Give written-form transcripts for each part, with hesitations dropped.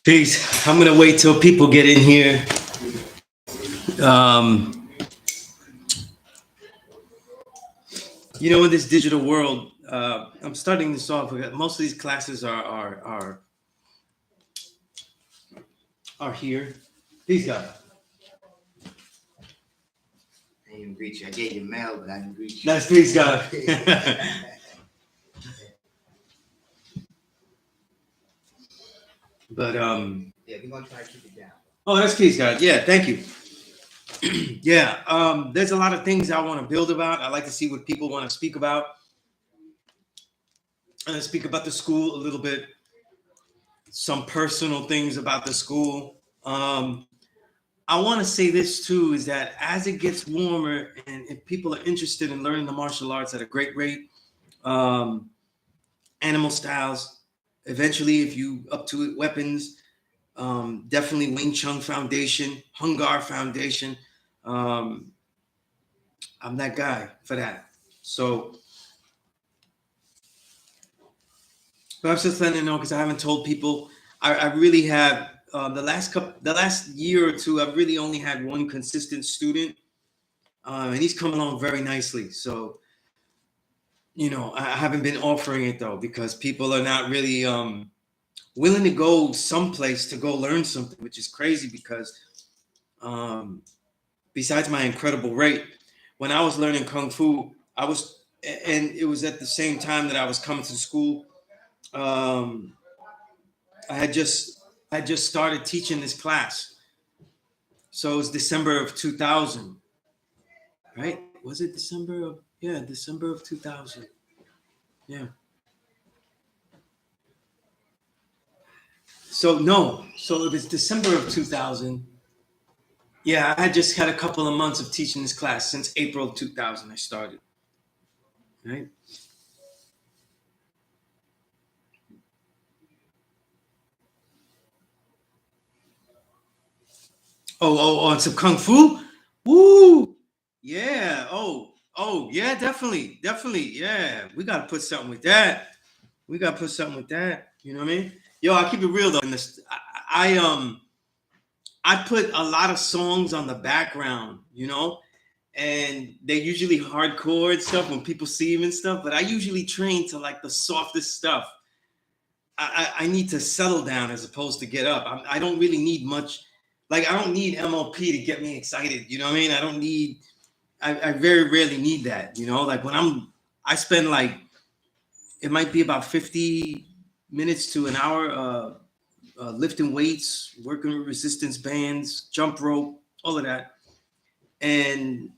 Peace. I'm gonna wait till people get in here. Um, in this digital world, I'm starting this off. Most of these classes are here. Peace, God. I didn't greet you. I gave you mail, but I didn't greet you. That's peace, God. But yeah, we're gonna try to keep it down. Oh, that's peace, God. Yeah, thank you. Yeah, there's a lot of things I want to build about. I like to see what people want to speak about. I'm gonna speak about the school a little bit, some personal things about the school. I want to say this too, is that as it gets warmer and if people are interested in learning the martial arts at a great rate, animal styles, eventually if you up to it, weapons, definitely Wing Chun Foundation, Hungar Foundation. I'm that guy for that. So perhaps just letting you know, because I haven't told people, I really have the last year or two, I've really only had one consistent student, and he's come along very nicely. So, I haven't been offering it though, because people are not really willing to go someplace to go learn something, which is crazy because besides my incredible rate, when I was learning Kung Fu, and it was at the same time that I was coming to school. I had just started teaching this class. So it was December of 2000, right? Was it December of 2000. Yeah. So it was December of 2000. Yeah, I had just had a couple of months of teaching this class since April of 2000 I started. Right? On some Kung Fu? Woo! Yeah. Oh, yeah, definitely. Yeah. We gotta put something with that. You know what I mean? Yo, I keep it real though. I put a lot of songs on the background, and they're usually hardcore and stuff when people see them and stuff, but I usually train to like the softest stuff. I need to settle down as opposed to get up. I don't really need much. Like, I don't need MLP to get me excited. You know what I mean? I very rarely need that. Like I spend like, it might be about 50 minutes to an hour lifting weights, working with resistance bands, jump rope, all of that. And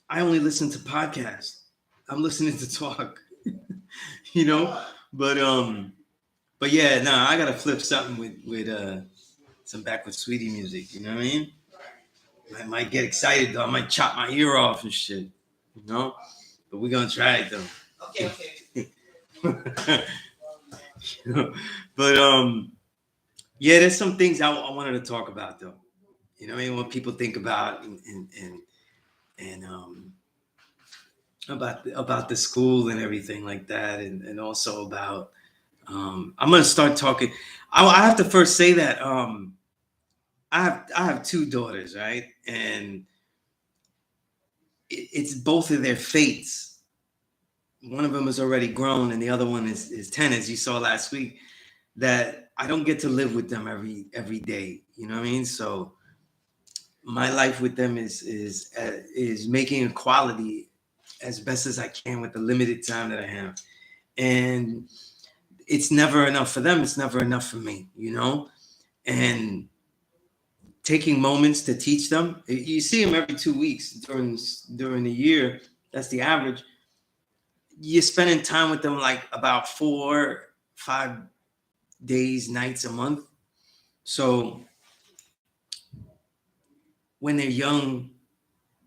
I only listen to podcasts. I'm listening to talk, but yeah, I gotta flip something with some Backward Sweetie music, you know what I mean? I might get excited though. I might chop my ear off and shit, but we're gonna try it though. Okay. But yeah, there's some things I wanted to talk about though. You know what I mean? What people think about and about the school and everything like that, and also about I'm gonna start talking. I have to first say that I have two daughters, right? And it's both of their fates. One of them is already grown, and the other one is 10, as you saw last week. That I don't get to live with them every day. You know what I mean? So my life with them is making a quality as best as I can with the limited time that I have, and it's never enough for them. It's never enough for me. And taking moments to teach them. You see them every 2 weeks during the year. That's the average. You're spending time with them like about 4-5 days, nights a month. So when they're young,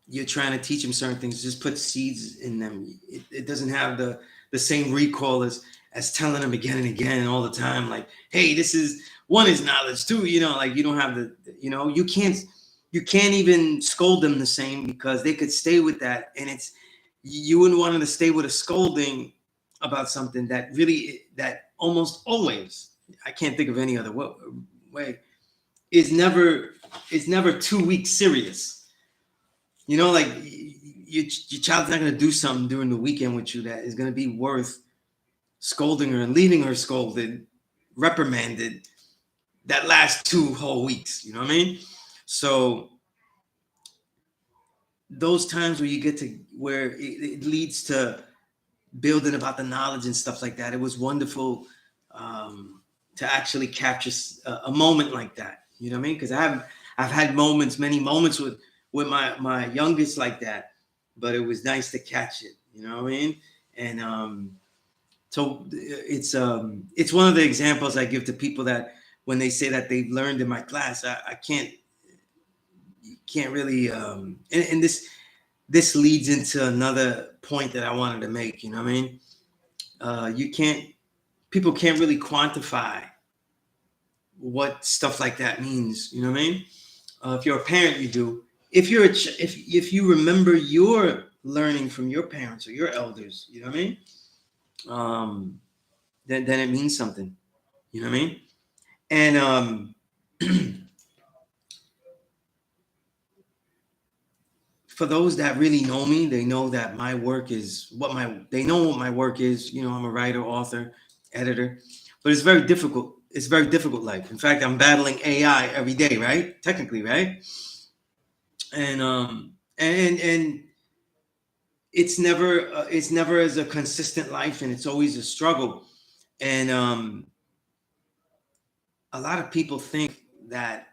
you're trying to teach them certain things. Just put seeds in them. It doesn't have the same recall as telling them again and again all the time. Like, hey, this is one is knowledge too. Like you don't have you can't even scold them the same, because they could stay with that, and you wouldn't want them to stay with a scolding about something that almost always, I can't think of any other way is never 2 weeks serious. You know, like your child's not going to do something during the weekend with you that is going to be worth scolding her and leaving her scolded, reprimanded that last 2 whole weeks. You know what I mean? So those times where you get to where it leads to building about the knowledge and stuff like that, it was wonderful to actually capture a moment like that. You know what I mean? Because I've had many moments with my youngest like that, but it was nice to catch it. You know what I mean? And so it's one of the examples I give to people that when they say that they've learned in my class, I can't really and this leads into another point that I wanted to make. You know what I mean? People can't really quantify what stuff like that means. You know what I mean? If you're a parent, you do. If you're if you remember your learning from your parents or your elders, you know what I mean? Then it means something. You know what I mean? And for those that really know me, they know that my work is they know what my work is. You know, I'm a writer, author, editor, but it's very difficult. It's very difficult life. In fact, I'm battling AI every day, right? Technically, right? And it's never as a consistent life, and it's always a struggle. And a lot of people think that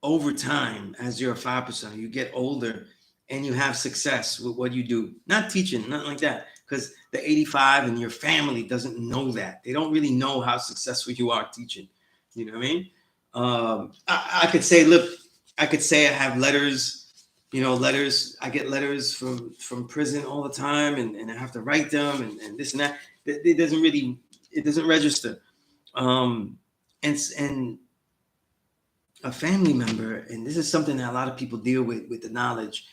over time, as you're a 5%, you get older and you have success with what you do. Not teaching, nothing like that. Because the 85 and your family doesn't know that. They don't really know how successful you are teaching. You know what I mean? I could say, look, I could say I have letters, letters. I get letters from prison all the time, and I have to write them and this and that. It doesn't register. And a family member, and this is something that a lot of people deal with the knowledge.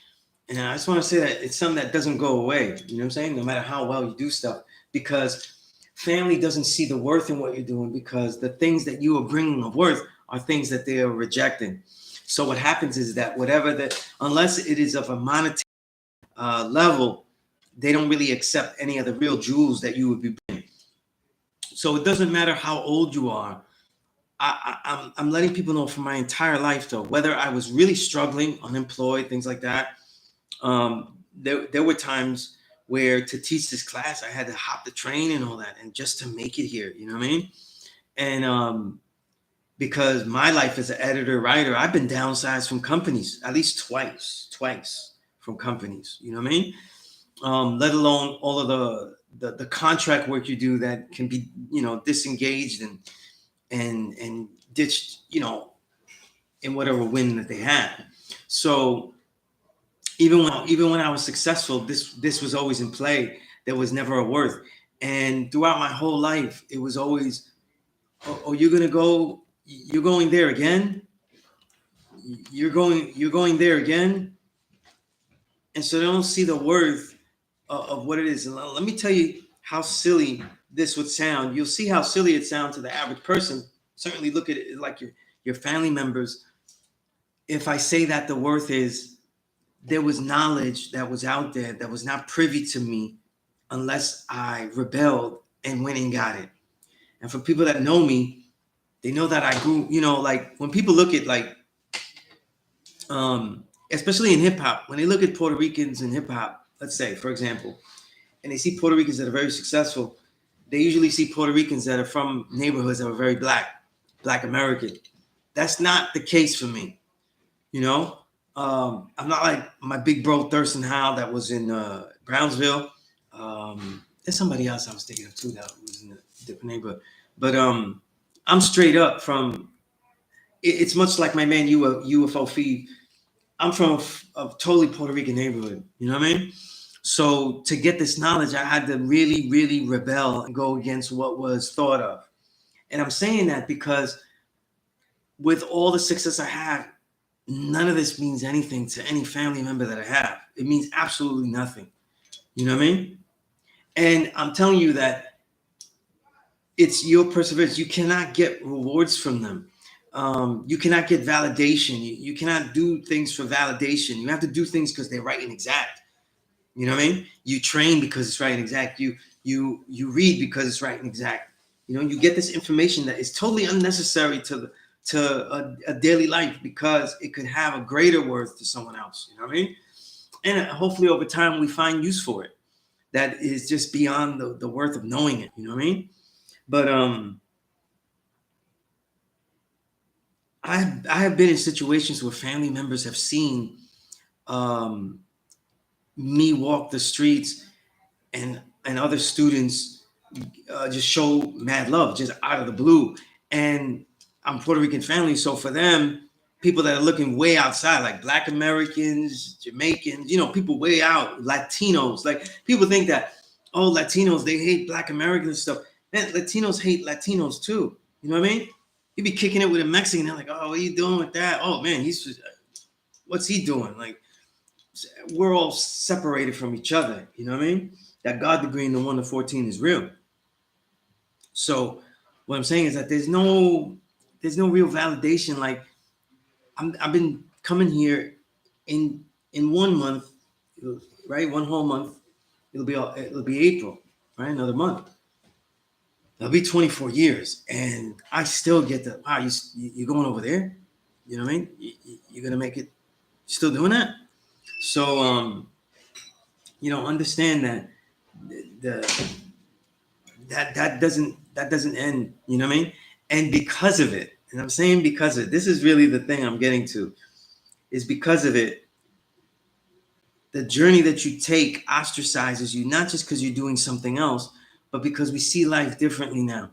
And I just want to say that it's something that doesn't go away. You know what I'm saying? No matter how well you do stuff, because family doesn't see the worth in what you're doing, because the things that you are bringing of worth are things that they are rejecting. So what happens is that unless it is of a monetary level, they don't really accept any of the real jewels that you would be bringing. So it doesn't matter how old you are. I'm letting people know for my entire life, though, whether I was really struggling, unemployed, things like that. There were times where to teach this class, I had to hop the train and all that, and just to make it here, you know what I mean? And because my life as an editor, writer, I've been downsized from companies at least twice from companies, you know what I mean? Let alone all of the contract work you do that can be, disengaged and ditched, in whatever win that they had. So even when I was successful, this was always in play. There was never a worth. And throughout my whole life, it was always, oh, you're going there again. You're going there again. And so they don't see the worth of what it is. And let me tell you how silly this would sound. You'll see how silly it sounds to the average person. Certainly look at it like your family members. If I say that the worth is, there was knowledge that was out there that was not privy to me unless I rebelled and went and got it. And for people that know me, they know that I grew, like when people look at especially in hip hop, when they look at Puerto Ricans in hip hop, let's say, for example, and they see Puerto Ricans that are very successful, they usually see Puerto Ricans that are from neighborhoods that are very Black American. That's not the case for me. I'm not like my big bro Thurston Howell that was in Brownsville. There's somebody else I was thinking of too that was in a different neighborhood. But I'm straight up from. It's much like my man UFO Feed. I'm from a totally Puerto Rican neighborhood. You know what I mean? So to get this knowledge, I had to really, really rebel and go against what was thought of. And I'm saying that because with all the success I have, none of this means anything to any family member that I have. It means absolutely nothing. You know what I mean? And I'm telling you that it's your perseverance. You cannot get rewards from them. You cannot get validation. You cannot do things for validation. You have to do things because they're right and exact. You know what I mean? You train because it's right and exact. You read because it's right and exact. You know, you get this information that is totally unnecessary to a daily life because it could have a greater worth to someone else. You know what I mean? And hopefully over time we find use for it that is just beyond the worth of knowing it. You know what I mean? But I have been in situations where family members have seen me walk the streets and other students just show mad love just out of the blue. And I'm Puerto Rican family, so for them, people that are looking way outside, like Black Americans, Jamaicans, you know, people way out, Latinos, like people think that, oh, Latinos, they hate Black Americans and stuff. Man, Latinos hate Latinos too. You know what I mean? You be kicking it with a Mexican, they're like, oh, what are you doing with that? Oh man, he's just, what's he doing? Like, we're all separated from each other. You know what I mean? That God degree in the 1 to 14 is real. So what I'm saying is that there's no real validation. Like I've been coming here in 1 month, right? 1 whole month. It'll be April, right? Another month. It'll be 24 years, and I still get the wow. You're going over there. You know what I mean? You're gonna make it. Still doing that? So you know, understand that the that doesn't end. You know what I mean? And because of it, and I'm saying because of it, this is really the thing I'm getting to, is because of it, the journey that you take ostracizes you, not just because you're doing something else, but because we see life differently now.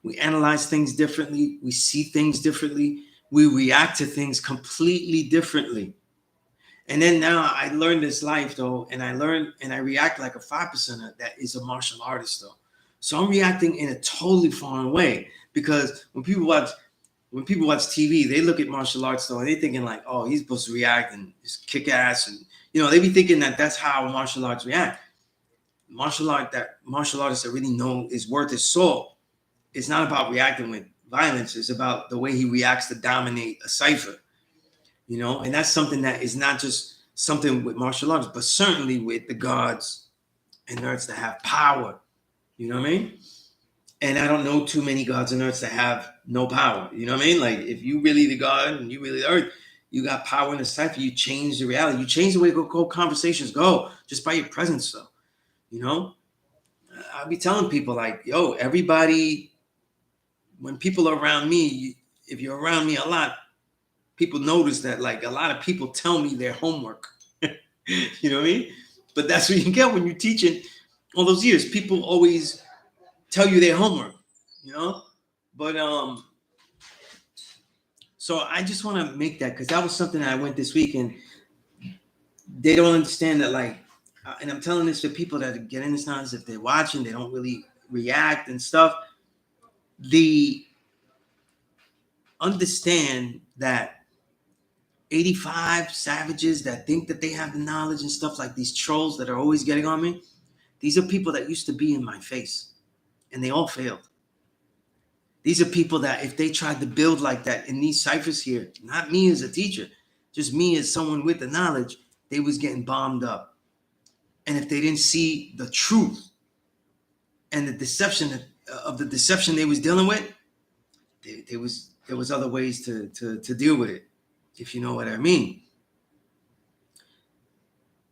We analyze things differently. We see things differently. We react to things completely differently. And then now I learned this life though, and I react like a 5%er that is a martial artist though. So I'm reacting in a totally foreign way because when people watch TV, they look at martial arts though, and they're thinking like, oh, he's supposed to react and just kick ass, and you know, they be thinking that that's how martial arts react. Martial artists that really know his worth his salt. It's not about reacting with violence. It's about the way he reacts to dominate a cipher. You know, and that's something that is not just something with martial arts, but certainly with the gods and nerds that have power. You know what I mean? And I don't know too many gods and earths that have no power. You know what I mean? Like if you really the god and you really the earth, you got power in the cipher. You change the reality. You change the way conversations go just by your presence, though. You know, I'll be telling people like, yo, everybody. When people are around me, if you're around me a lot, people notice that like a lot of people tell me their homework. You know what I mean? But that's what you get when you're teaching all those years. People always tell you their homework, you know? But so I just want to make that because that was something that I went this week and they don't understand that like, and I'm telling this to people that get in this nonsense, if they're watching, they don't really react and stuff. The understand that 85 savages that think that they have the knowledge and stuff, like these trolls that are always getting on me, these are people that used to be in my face and they all failed. These are people that if they tried to build like that in these ciphers here, not me as a teacher, just me as someone with the knowledge, they was getting bombed up. And if they didn't see the truth and the deception of the deception they was dealing with, there was other ways to deal with it, if you know what I mean.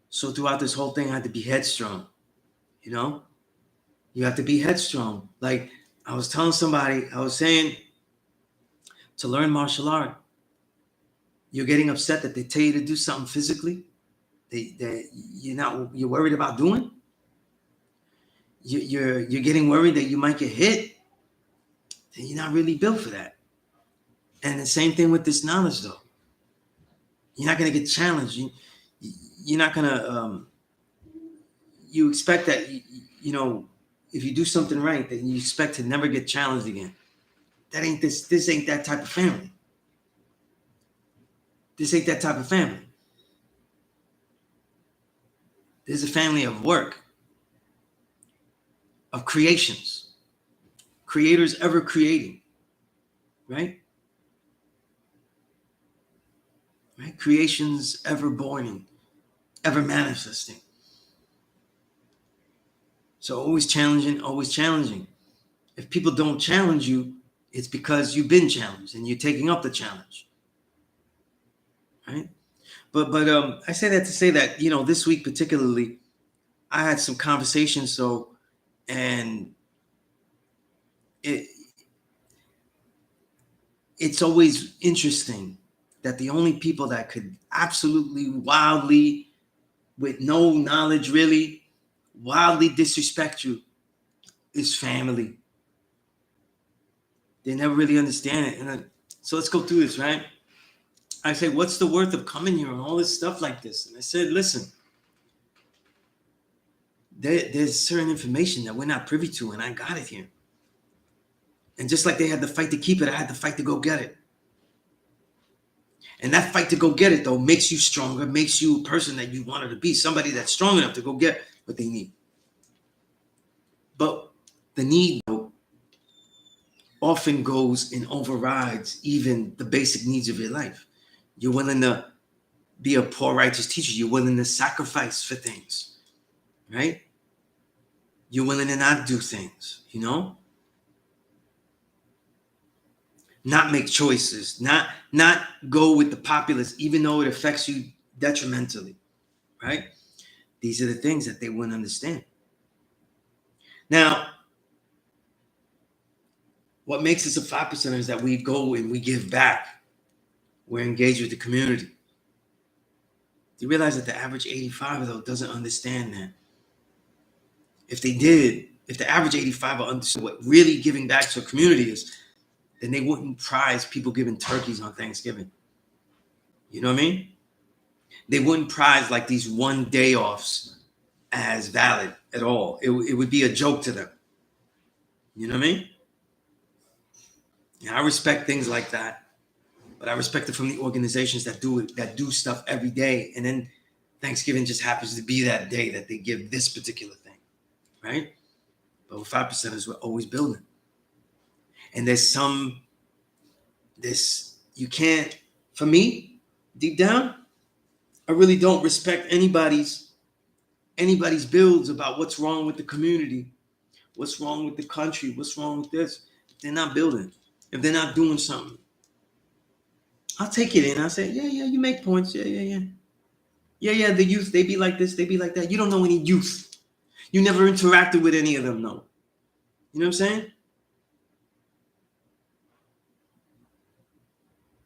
So throughout this whole thing, I had to be headstrong. You know, you have to be headstrong. Like I was telling somebody, I was saying, to learn martial art, you're getting upset that they tell you to do something physically that you're worried about doing. You're getting worried that you might get hit. Then you're not really built for that. And the same thing with this knowledge, though. You're not going to get challenged. You're not going to. You expect that you know if you do something right, then you expect to never get challenged again. That ain't this. This ain't that type of family. This ain't that type of family. This is a family of work, of creations, creators ever creating, right? Right? Creation's ever born, ever manifesting. So always challenging, always challenging. If people don't challenge you, it's because you've been challenged and you're taking up the challenge, right? But I say that to say that, you know, this week particularly, I had some conversations. And it it's always interesting that the only people that could absolutely wildly, with no knowledge really, wildly disrespect you is family. They never really understand it. And then, so let's go through this, right? I say, what's the worth of coming here and all this stuff like this? And I said, listen, there's certain information that we're not privy to, and I got it here. And just like they had to fight to keep it, I had to fight to go get it. And that fight to go get it, though, makes you stronger, makes you a person that you wanted to be, somebody that's strong enough to go get what they need. But the need, though, often goes and overrides even the basic needs of your life. You're willing to be a poor, righteous teacher. You're willing to sacrifice for things, right? You're willing to not do things, you know? Not make choices, not go with the populace, even though it affects you detrimentally, right? These are the things that they wouldn't understand. Now, what makes us a 5% is that we go and we give back. We're engaged with the community. Do you realize that the average 85, though, doesn't understand that? If they did, if the average 85 understood what really giving back to a community is, then they wouldn't prize people giving turkeys on Thanksgiving. You know what I mean? They wouldn't prize like these one day offs as valid at all. It would be a joke to them. You know what I mean? Yeah, I respect things like that, but I respect it from the organizations that do it, that do stuff every day, and then Thanksgiving just happens to be that day that they give this particular thing, right? But with 5%ers, we're always building, and there's you can't. For me, deep down, I really don't respect anybody's builds about what's wrong with the community, what's wrong with the country, what's wrong with this. If they're not building, if they're not doing something, I'll take it in. I'll say, yeah, you make points. Yeah, the youth, they be like this, they be like that. You don't know any youth. You never interacted with any of them, no. You know what I'm saying?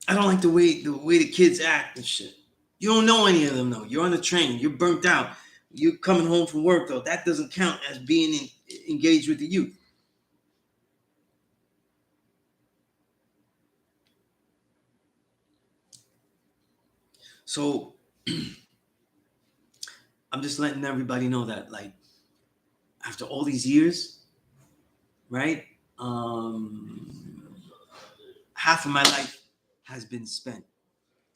I don't like the way the kids act and shit. You don't know any of them, though. You're on the train. You're burnt out. You're coming home from work, though. That doesn't count as being engaged with the youth. So I'm just letting everybody know that, like, after all these years, right? Half of my life has been spent.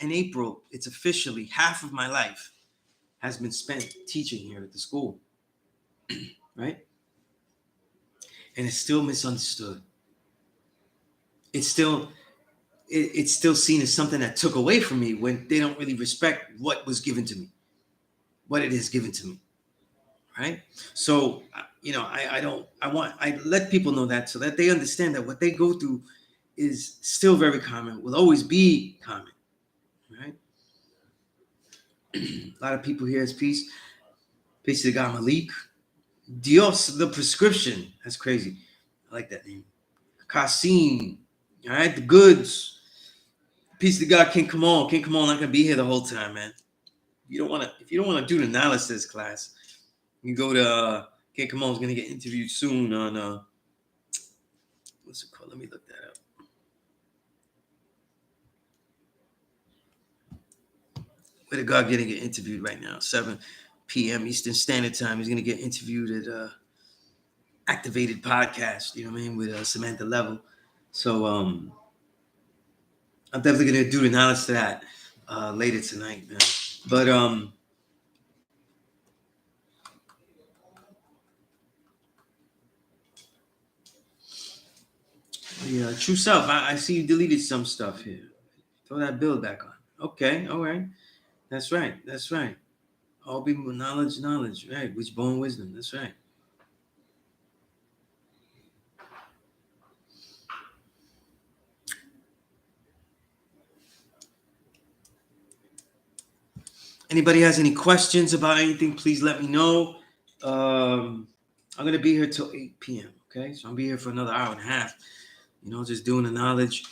In April, it's officially half of my life has been spent teaching here at the school, right? And it's still misunderstood. It's still it's still seen as something that took away from me when they don't really respect what was given to me, what it is given to me, right? So I let people know that so that they understand that what they go through is still very common, will always be common, right? A lot of people here is peace. Peace to God, Malik. Dios, the prescription. That's crazy. I like that name. Kasim. All right, the goods. Peace to God, King Kamal. King Kamal not gonna be here the whole time, man. If you don't want to do the analysis class, you go to King Kamal's gonna get interviewed soon on what's it called? Let me look that up. Where the God getting get interviewed right now? 7 p.m. Eastern Standard Time. He's gonna get interviewed at Activated Podcast. You know what I mean, with Samantha Level. So I'm definitely gonna do the analysis of that later tonight, man. But Yeah, true self. I see you deleted some stuff here. Throw that build back on. Okay, all right. That's right. That's right. All people knowledge. Right. Which born wisdom. That's right. Anybody has any questions about anything, please let me know. I'm gonna be here till 8 p.m. Okay, so I'll be here for another hour and a half. Just doing the knowledge.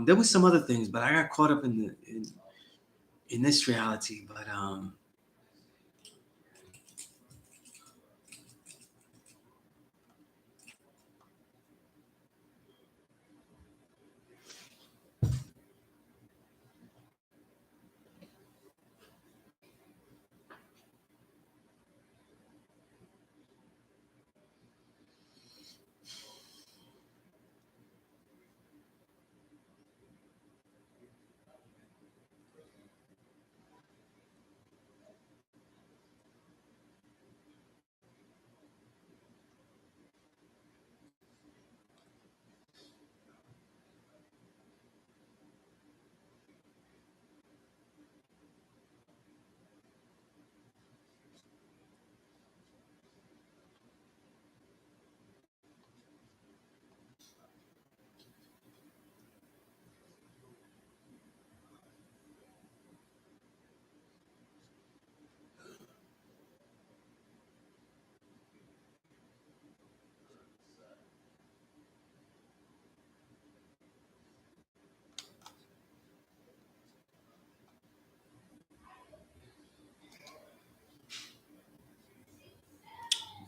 There was some other things, but I got caught up in this reality. But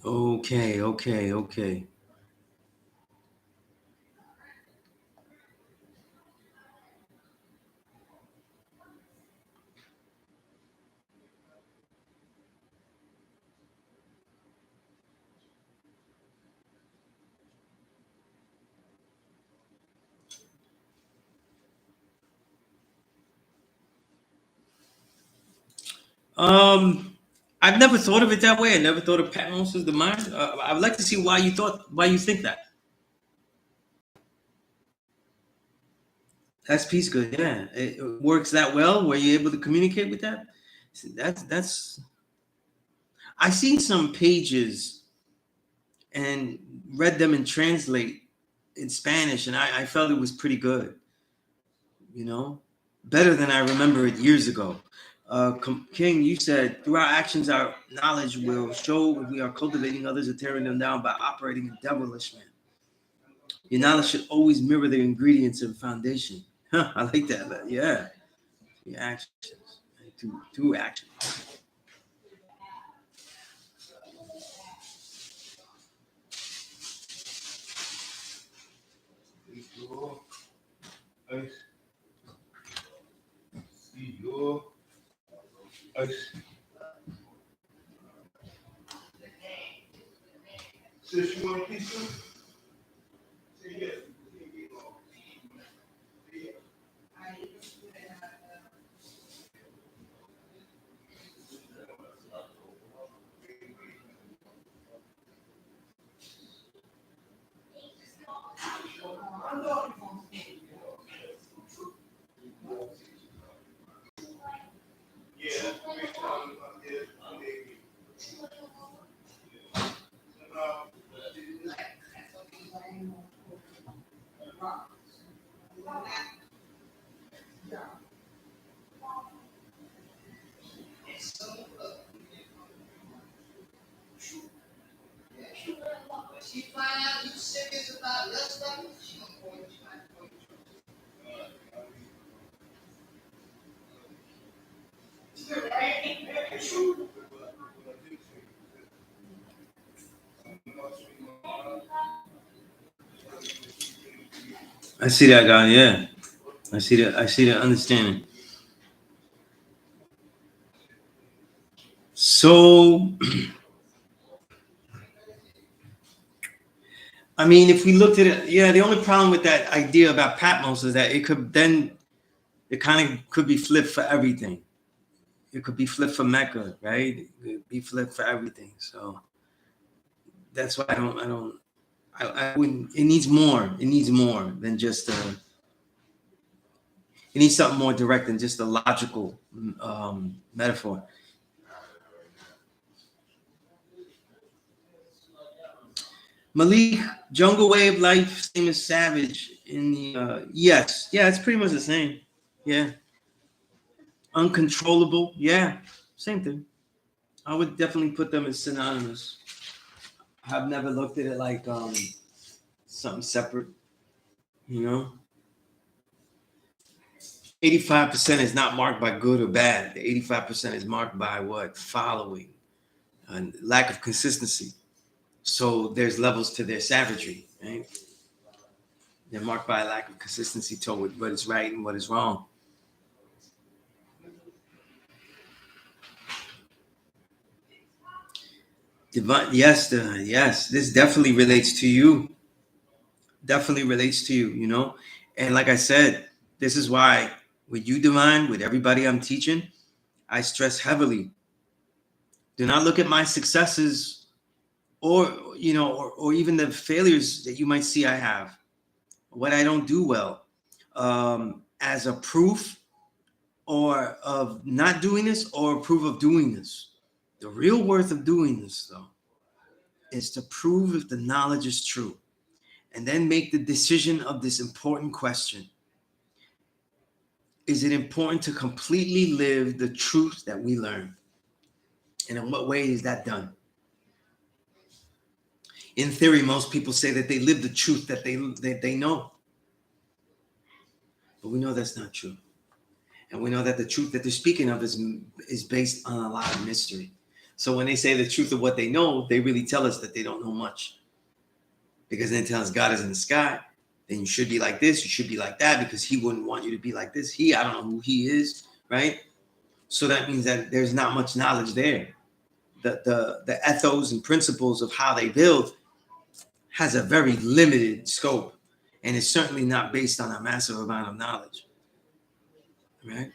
okay. Um, I've never thought of it that way. I never thought of Patmos as the mind. I would like to see why you think that. That's peace good. Yeah, it works that well. Were you able to communicate with that? That's. I seen some pages and read them and translate in Spanish, and I felt it was pretty good. You know, better than I remember it years ago. King, you said through our actions, our knowledge will show if we are cultivating others or tearing them down by operating in devilish man. Your knowledge should always mirror the ingredients and foundation. Huh, I like that. Yeah, your actions through action. I see that guy. Yeah, I see that. I see that understanding. So, I mean, if we looked at it, yeah, the only problem with that idea about Patmos is that it kind of could be flipped for everything. It could be flipped for Mecca, right? It could be flipped for everything. So that's why I don't. I wouldn't. It needs more. It needs more than just it needs something more direct than just a logical metaphor. Malik, jungle way of life, same as savage in the yes, yeah, it's pretty much the same. Yeah, uncontrollable. Yeah, same thing. I would definitely put them as synonymous. I've never looked at it like something separate. You know, 85% is not marked by good or bad. The 85% is marked by what? Following and lack of consistency. So there's levels to their savagery, right? They're marked by a lack of consistency toward what is right and what is wrong. Divine, yes, yes, this definitely relates to you. Definitely relates to you, you know. And like I said, this is why with you, Divine, with everybody I'm teaching, I stress heavily. Do not look at my successes or or even the failures that you might see I have, what I don't do well, as a proof or of not doing this or proof of doing this. The real worth of doing this, though, is to prove if the knowledge is true and then make the decision of this important question. Is it important to completely live the truth that we learn? And in what way is that done? In theory, most people say that they live the truth that they know. But we know that's not true. And we know that the truth that they're speaking of is based on a lot of mystery. So when they say the truth of what they know, they really tell us that they don't know much. Because then it tells us God is in the sky, then you should be like this, you should be like that, because he wouldn't want you to be like this. I don't know who he is, right? So that means that there's not much knowledge there. The ethos and principles of how they build has a very limited scope, and it's certainly not based on a massive amount of knowledge, right?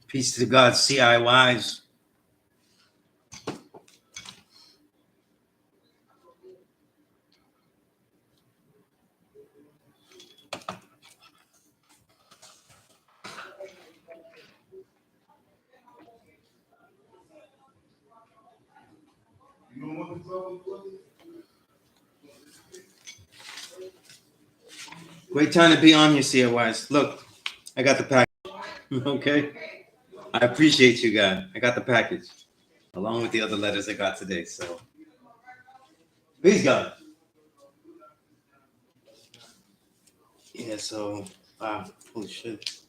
Peace to God, CIYs. Great time to be on here, CIYs. Look, I got the package. Okay. I appreciate you guys. I got the package along with the other letters I got today. So, peace, God. Yeah, so, wow, holy shit.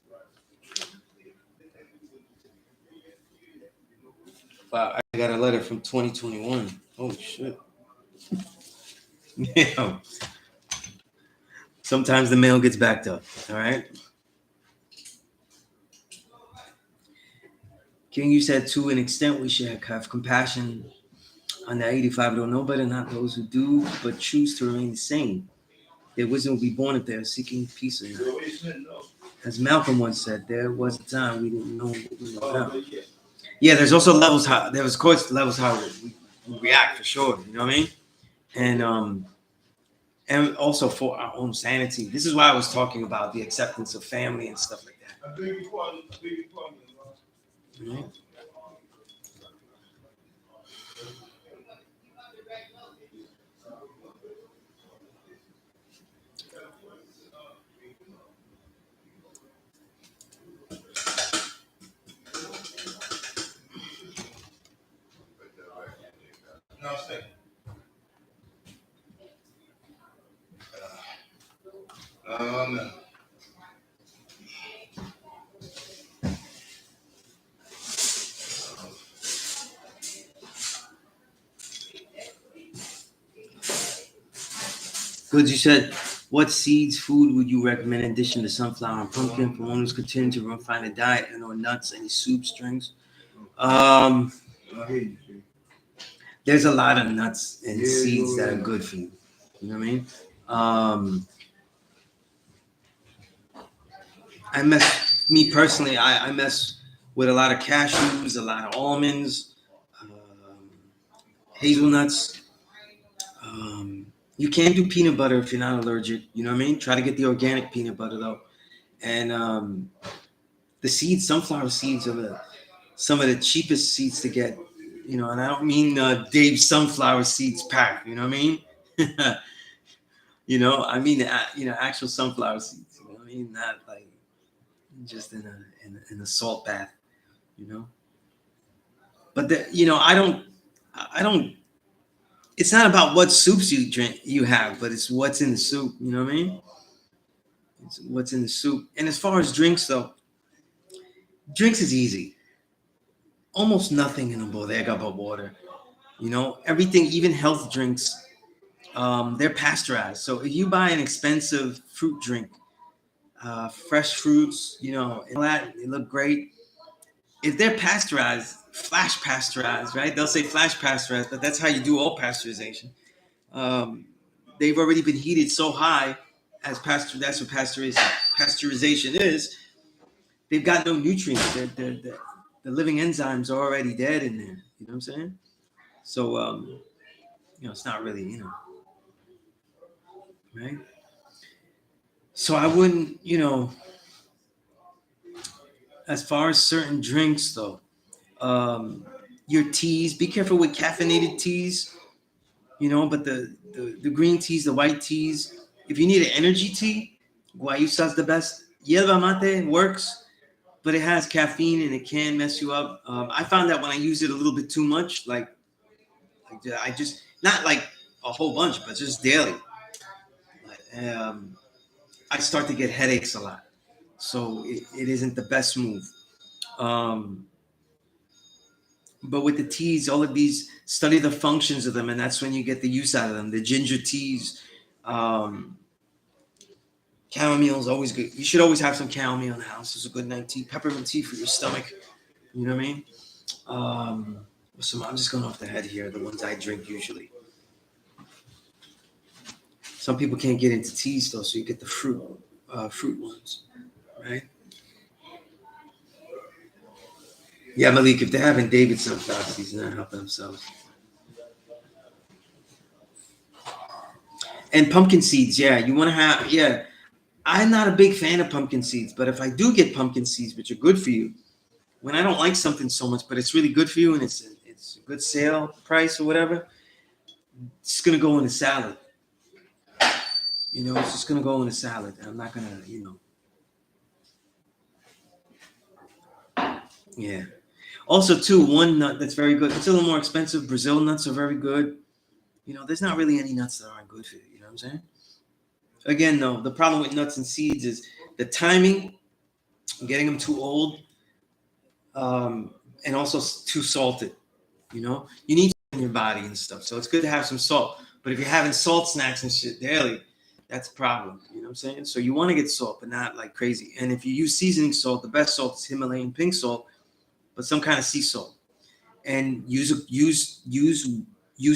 Wow, I got a letter from 2021. Holy shit. Yeah. Sometimes the mail gets backed up. All right. King, you said to an extent we should have compassion on the 85 who don't know better, not those who do, but choose to remain the same. Their wisdom will be born if they're seeking peace or not. As Malcolm once said, there was a time we didn't know what we know now. Yeah, there's also levels how there was of course levels how we react for sure. You know what I mean? And also for our own sanity. This is why I was talking about the acceptance of family and stuff like that. Right? Good. You said, what seeds, food would you recommend in addition to sunflower and pumpkin for one who's continuing to refine a diet and or nuts, any soups, drinks? Um, there's a lot of nuts and seeds that are good for you. You know what I mean? Me personally, I mess with a lot of cashews, a lot of almonds, um, hazelnuts. You can do peanut butter if you're not allergic. You know what I mean? Try to get the organic peanut butter though. And the seeds, sunflower seeds, are some of the cheapest seeds to get. You know, and I don't mean Dave's sunflower seeds pack. You know what I mean? You know, I mean actual sunflower seeds. You know what I mean? Not like just in a salt bath. You know. But I don't. It's not about what soups you have, but it's what's in the soup. You know what I mean? It's what's in the soup. And as far as drinks, though, drinks is easy. Almost nothing in a bodega but water. You know, everything, even health drinks, they're pasteurized. So if you buy an expensive fruit drink, fresh fruits, you know, and all that, they look great. If they're pasteurized, flash pasteurized, right? They'll say flash pasteurized, but that's how you do all pasteurization. Um, they've already been heated so high as that's what pasteurization is. They've got no nutrients. The living enzymes are already dead in there. You know what I'm saying? So it's not really, right? So I wouldn't, as far as certain drinks though, um, your teas, be careful with caffeinated teas, but the green teas, the white teas. If you need an energy tea, guayusa is the best. Yerba mate works, but it has caffeine and it can mess you up. I found that when I use it a little bit too much, like I just, not like a whole bunch, but just daily, um, I start to get headaches a lot. So it isn't the best move. Um, but with the teas, all of these, study the functions of them, and that's when you get the use out of them. The ginger teas, um, chamomile is always good. You should always have some chamomile in the house. It's a good night tea. Peppermint tea for your stomach. You know what I mean? So I'm just going off the head here, the ones I drink usually. Some people can't get into teas though, so you get the fruit ones, right? Yeah, Malik, if they're having Davidson fast, he's not helping themselves. And pumpkin seeds, yeah, you want to have, yeah. I'm not a big fan of pumpkin seeds, but if I do get pumpkin seeds, which are good for you, when I don't like something so much, but it's really good for you and it's a good sale price or whatever, it's gonna go in a salad. It's just gonna go in a salad. I'm not gonna, yeah. Also, too, one nut that's very good. It's a little more expensive. Brazil nuts are very good. There's not really any nuts that aren't good for you. You know what I'm saying? Again, though, the problem with nuts and seeds is the timing, getting them too old, and also too salted. You need in your body and stuff. So it's good to have some salt. But if you're having salt snacks and shit daily, that's a problem. You know what I'm saying? So you want to get salt, but not like crazy. And if you use seasoning salt, the best salt is Himalayan pink salt, but some kind of sea salt. And use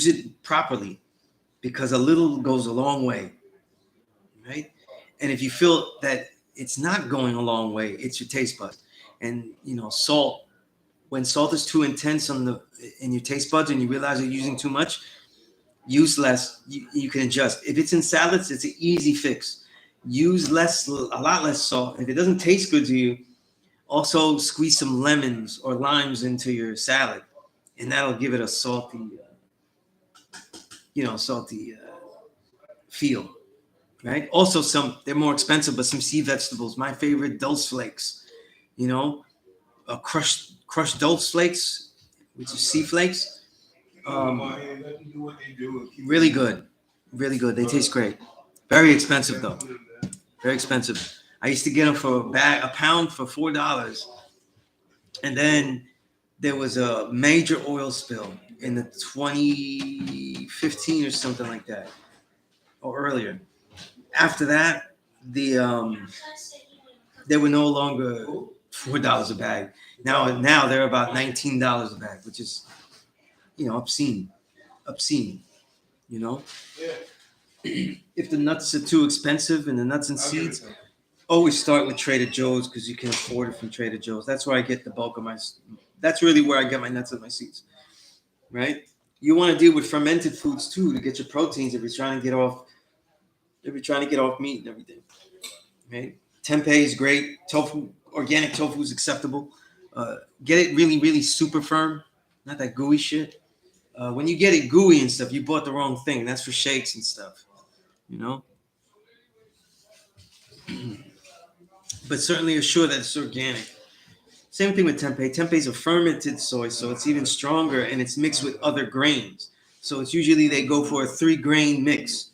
it properly, because a little goes a long way, right? And if you feel that it's not going a long way, it's your taste buds. And salt, when salt is too intense in your taste buds and you realize you're using too much, use less. You can adjust. If it's in salads, it's an easy fix. Use a lot less salt. If it doesn't taste good to you, also squeeze some lemons or limes into your salad, and that'll give it a salty, feel, right? Also, they're more expensive, but some sea vegetables. My favorite, dulse flakes. Crushed dulse flakes, which is sea flakes. Really good, really good. They taste great. Very expensive though. Very expensive. I used to get them for a pound for $4, and then there was a major oil spill in the 2015 or something like that. or earlier. After that, they were no longer $4 a bag. Now they're about $19 a bag, which is, obscene. You know, if the nuts are too expensive and the nuts and seeds, always start with Trader Joe's because you can afford it from Trader Joe's. That's where I get the bulk of my. That's really where I get my nuts and my seeds, right? You want to deal with fermented foods too to get your proteins if you're trying to get off. If you're trying to get off meat and everything, right? Tempeh is great. Tofu, organic tofu is acceptable. Get it really, really super firm, not that gooey shit. When you get it gooey and stuff, you bought the wrong thing. That's for shakes and stuff, you know. But certainly assure that it's organic. Same thing with tempeh. Tempeh is a fermented soy, so it's even stronger and it's mixed with other grains. So it's usually they go for a 3-grain mix.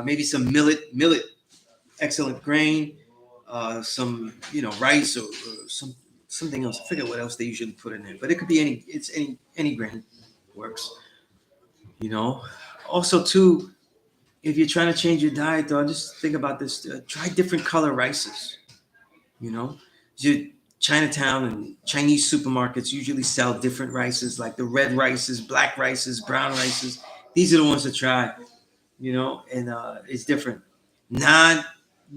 Maybe some millet, excellent grain. Some rice or something else. I forget what else they usually put in there, but it could be any grain works. Also too, if you're trying to change your diet, though, just think about this. Try different color rices. Chinatown and Chinese supermarkets usually sell different rices, like the red rices, black rices, brown rices. These are the ones to try. And it's different. Not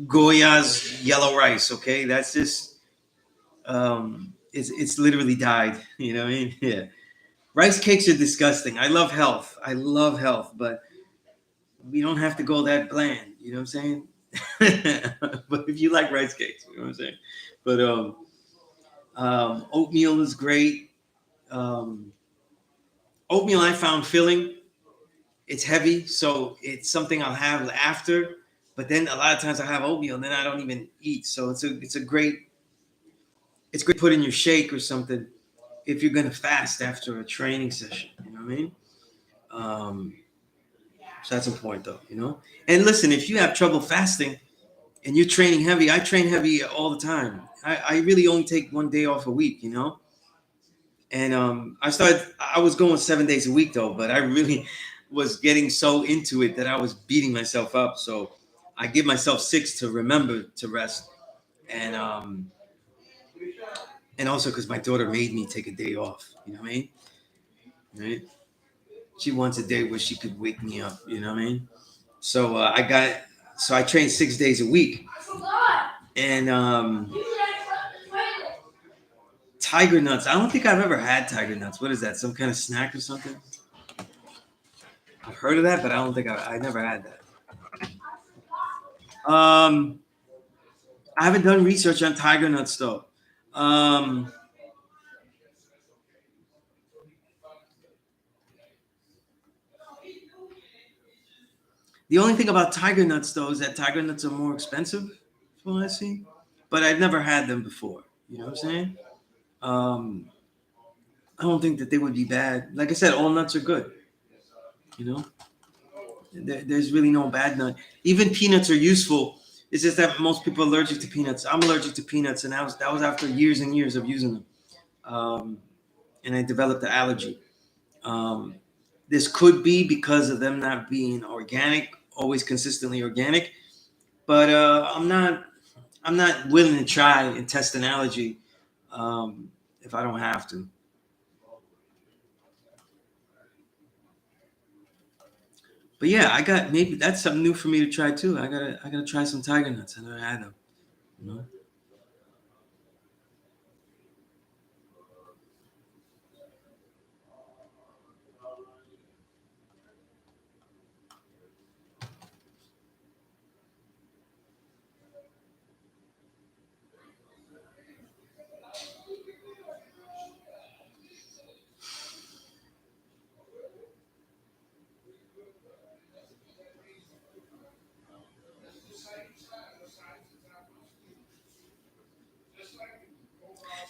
Goya's yellow rice. Okay, that's just it's literally dyed. You know what I mean? Yeah. Rice cakes are disgusting. I love health, but we don't have to go that bland. You know what I'm saying? But if you like rice cakes, you know what I'm saying. But oatmeal is great. Oatmeal I found filling. It's heavy, so it's something I'll have after. But then a lot of times I have oatmeal and then I don't even eat. So it's great to put in your shake or something if you're gonna fast after a training session. You know what I mean? So that's important though. And listen, if you have trouble fasting and you're training heavy, I train heavy all the time. I really only take 1 day off a week, And I was going 7 days a week though, but I really was getting so into it that I was beating myself up. So I give myself 6 to remember to rest. And also because my daughter made me take a day off, you know what I mean? Right? She wants a day where she could wake me up, you know what I mean? So I train 6 days a week. And tiger nuts. I don't think I've ever had tiger nuts. What is that? Some kind of snack or something? I've heard of that, but I don't think I never had that. I haven't done research on tiger nuts though. The only thing about tiger nuts though is that tiger nuts are more expensive, from what I see. But I've never had them before. You know what I'm saying? I don't think that they would be bad. Like I said, all nuts are good. There's really no bad nut. Even peanuts are useful. It's just that most people are allergic to peanuts. I'm allergic to peanuts, and that was after years and years of using them. And I developed an allergy. This could be because of them not being organic, always consistently organic. But I'm not willing to try and test an allergy if I don't have to. But yeah, maybe that's something new for me to try too. I gotta try some tiger nuts. I never had them.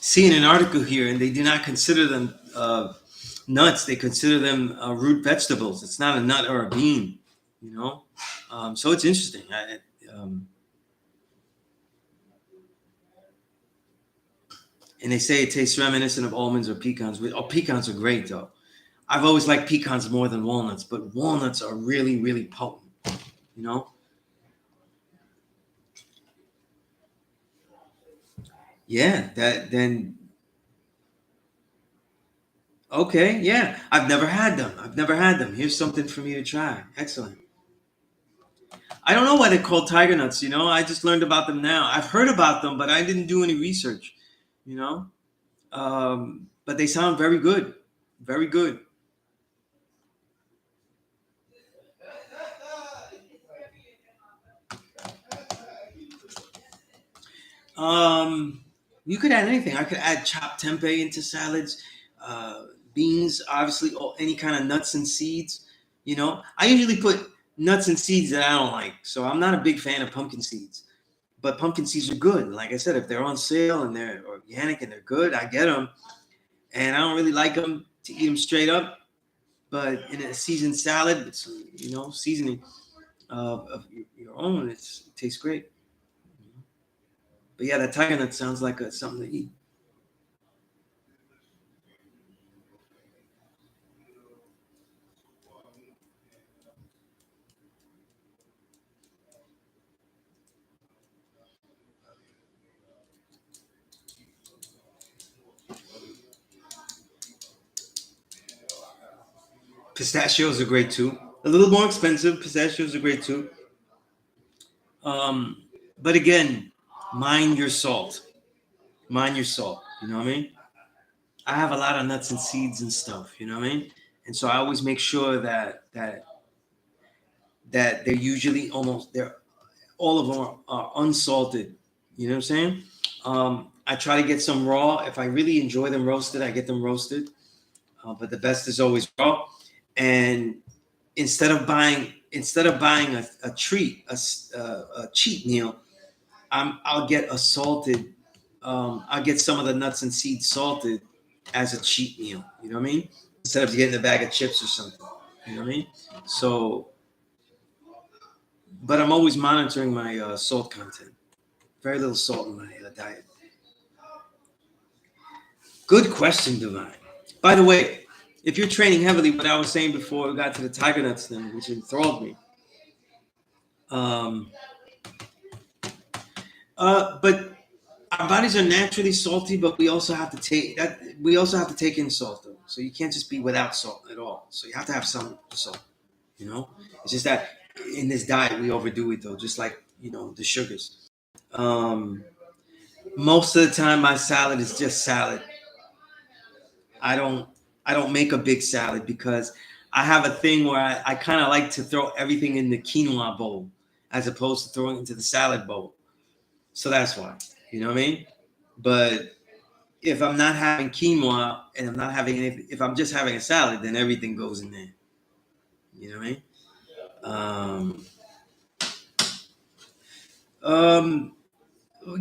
Seeing an article here, and they do not consider them nuts. They consider them root vegetables. It's not a nut or a bean, so it's interesting. And they say it tastes reminiscent of almonds or pecans. Pecans are great though. I've always liked pecans more than walnuts, but walnuts are really, really potent. you know. Yeah, that then okay, yeah. I've never had them. I've never had them. Here's something for me to try. Excellent. I don't know why they're called tiger nuts, you know. I just learned about them now. I've heard about them, but I didn't do any research, you know. But they sound very good. Very good. Um, you could add anything. I could add chopped tempeh into salads, uh, beans, obviously, or any kind of nuts and seeds. You know, I usually put nuts and seeds that I don't like. So I'm not a big fan of pumpkin seeds. But pumpkin seeds are good. Like I said, if they're on sale and they're organic and they're good, I get them. And I don't really like them to eat them straight up. But in a seasoned salad with some, you know, seasoning of your own, it tastes great. But yeah, that tiger nut sounds like something to eat. Pistachios are great too. A little more expensive. Pistachios are great too. Um, but again, mind your salt. Mind your salt. You know what I mean? I have a lot of nuts and seeds and stuff. You know what I mean? And so I always make sure that they're usually they're all of them are unsalted. You know what I'm saying? I try to get some raw. If I really enjoy them roasted, I get them roasted. But the best is always raw. And instead of buying a treat, a cheat meal, I'll get a salted. I'll get some of the nuts and seeds salted as a cheat meal. You know what I mean? Instead of getting a bag of chips or something. You know what I mean? So, but I'm always monitoring my salt content. Very little salt in my diet. Good question, Divine. By the way, if you're training heavily, what I was saying before we got to the tiger nuts thing, which enthralled me. Um, but our bodies are naturally salty, but we also have to take that. We also have to take in salt, though. So you can't just be without salt at all. So you have to have some salt. You know, it's just that in this diet we overdo it, though. Just like the sugars. Um, most of the time, my salad is just salad. I don't I don't make a big salad because I have a thing where I kind of like to throw everything in the quinoa bowl as opposed to throwing it into the salad bowl. So that's why. You know what I mean? But if I'm not having quinoa and I'm not having anything, if I'm just having a salad, then everything goes in there. You know what I mean? Um, um,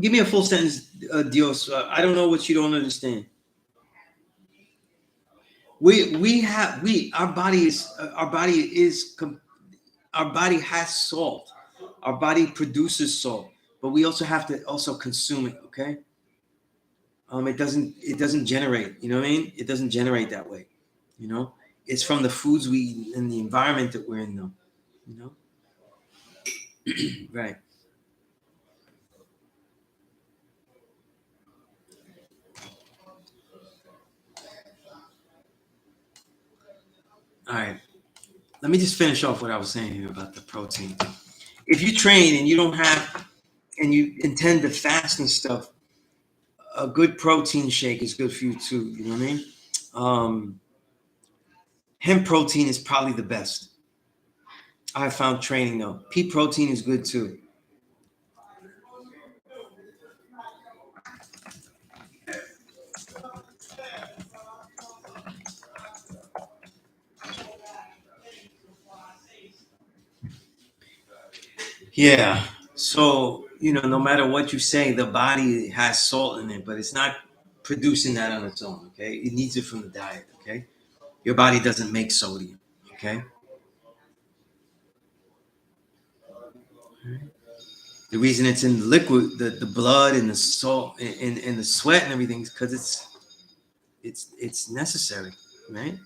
Give me a full sentence, Dios. I don't know what you don't understand. We have we our body has salt. Our body produces salt, but we also have to also consume it. Okay. It doesn't generate. You know what I mean? It doesn't generate that way. You know, it's from the foods we eat and the environment that we're in, though. You know, right? All right. Let me just finish off what I was saying here about the protein. If you train and you don't have and you intend to fast and stuff, a good protein shake is good for you too. You know what I mean? Um, Hemp protein is probably the best. I found training though. Pea protein is good too. Yeah. So, no matter what you say, the body has salt in it, but it's not producing that on its own. Okay. It needs it from the diet. Okay. Your body doesn't make sodium. Okay. The reason it's in the liquid, the blood and the salt and the sweat and everything is because it's necessary. Right.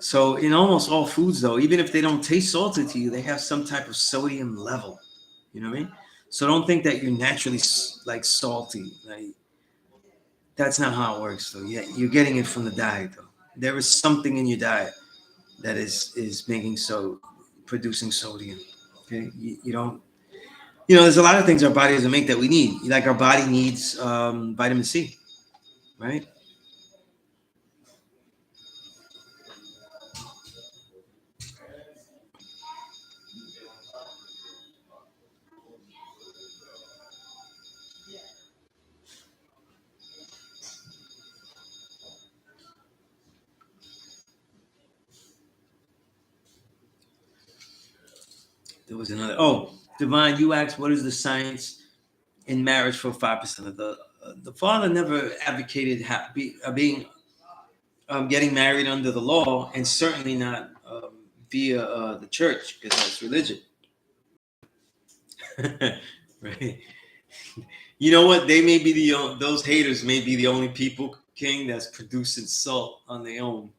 So in almost all foods, though, even if they don't taste salty to you, they have some type of sodium level. You know what I mean? So don't think that you're naturally like salty. Like that's not how it works, though. Yeah, you're getting it from the diet, though. There is something in your diet that is making producing sodium. Okay, you don't. There's a lot of things our body doesn't make that we need. Like our body needs vitamin C, right? There was another. Oh, Divine, you asked what is the science in marriage for 5% of the father never advocated being getting married under the law, and certainly not via the church because that's religion. Right. You know what? They may be those haters may be the only people, King, that's producing salt on their own.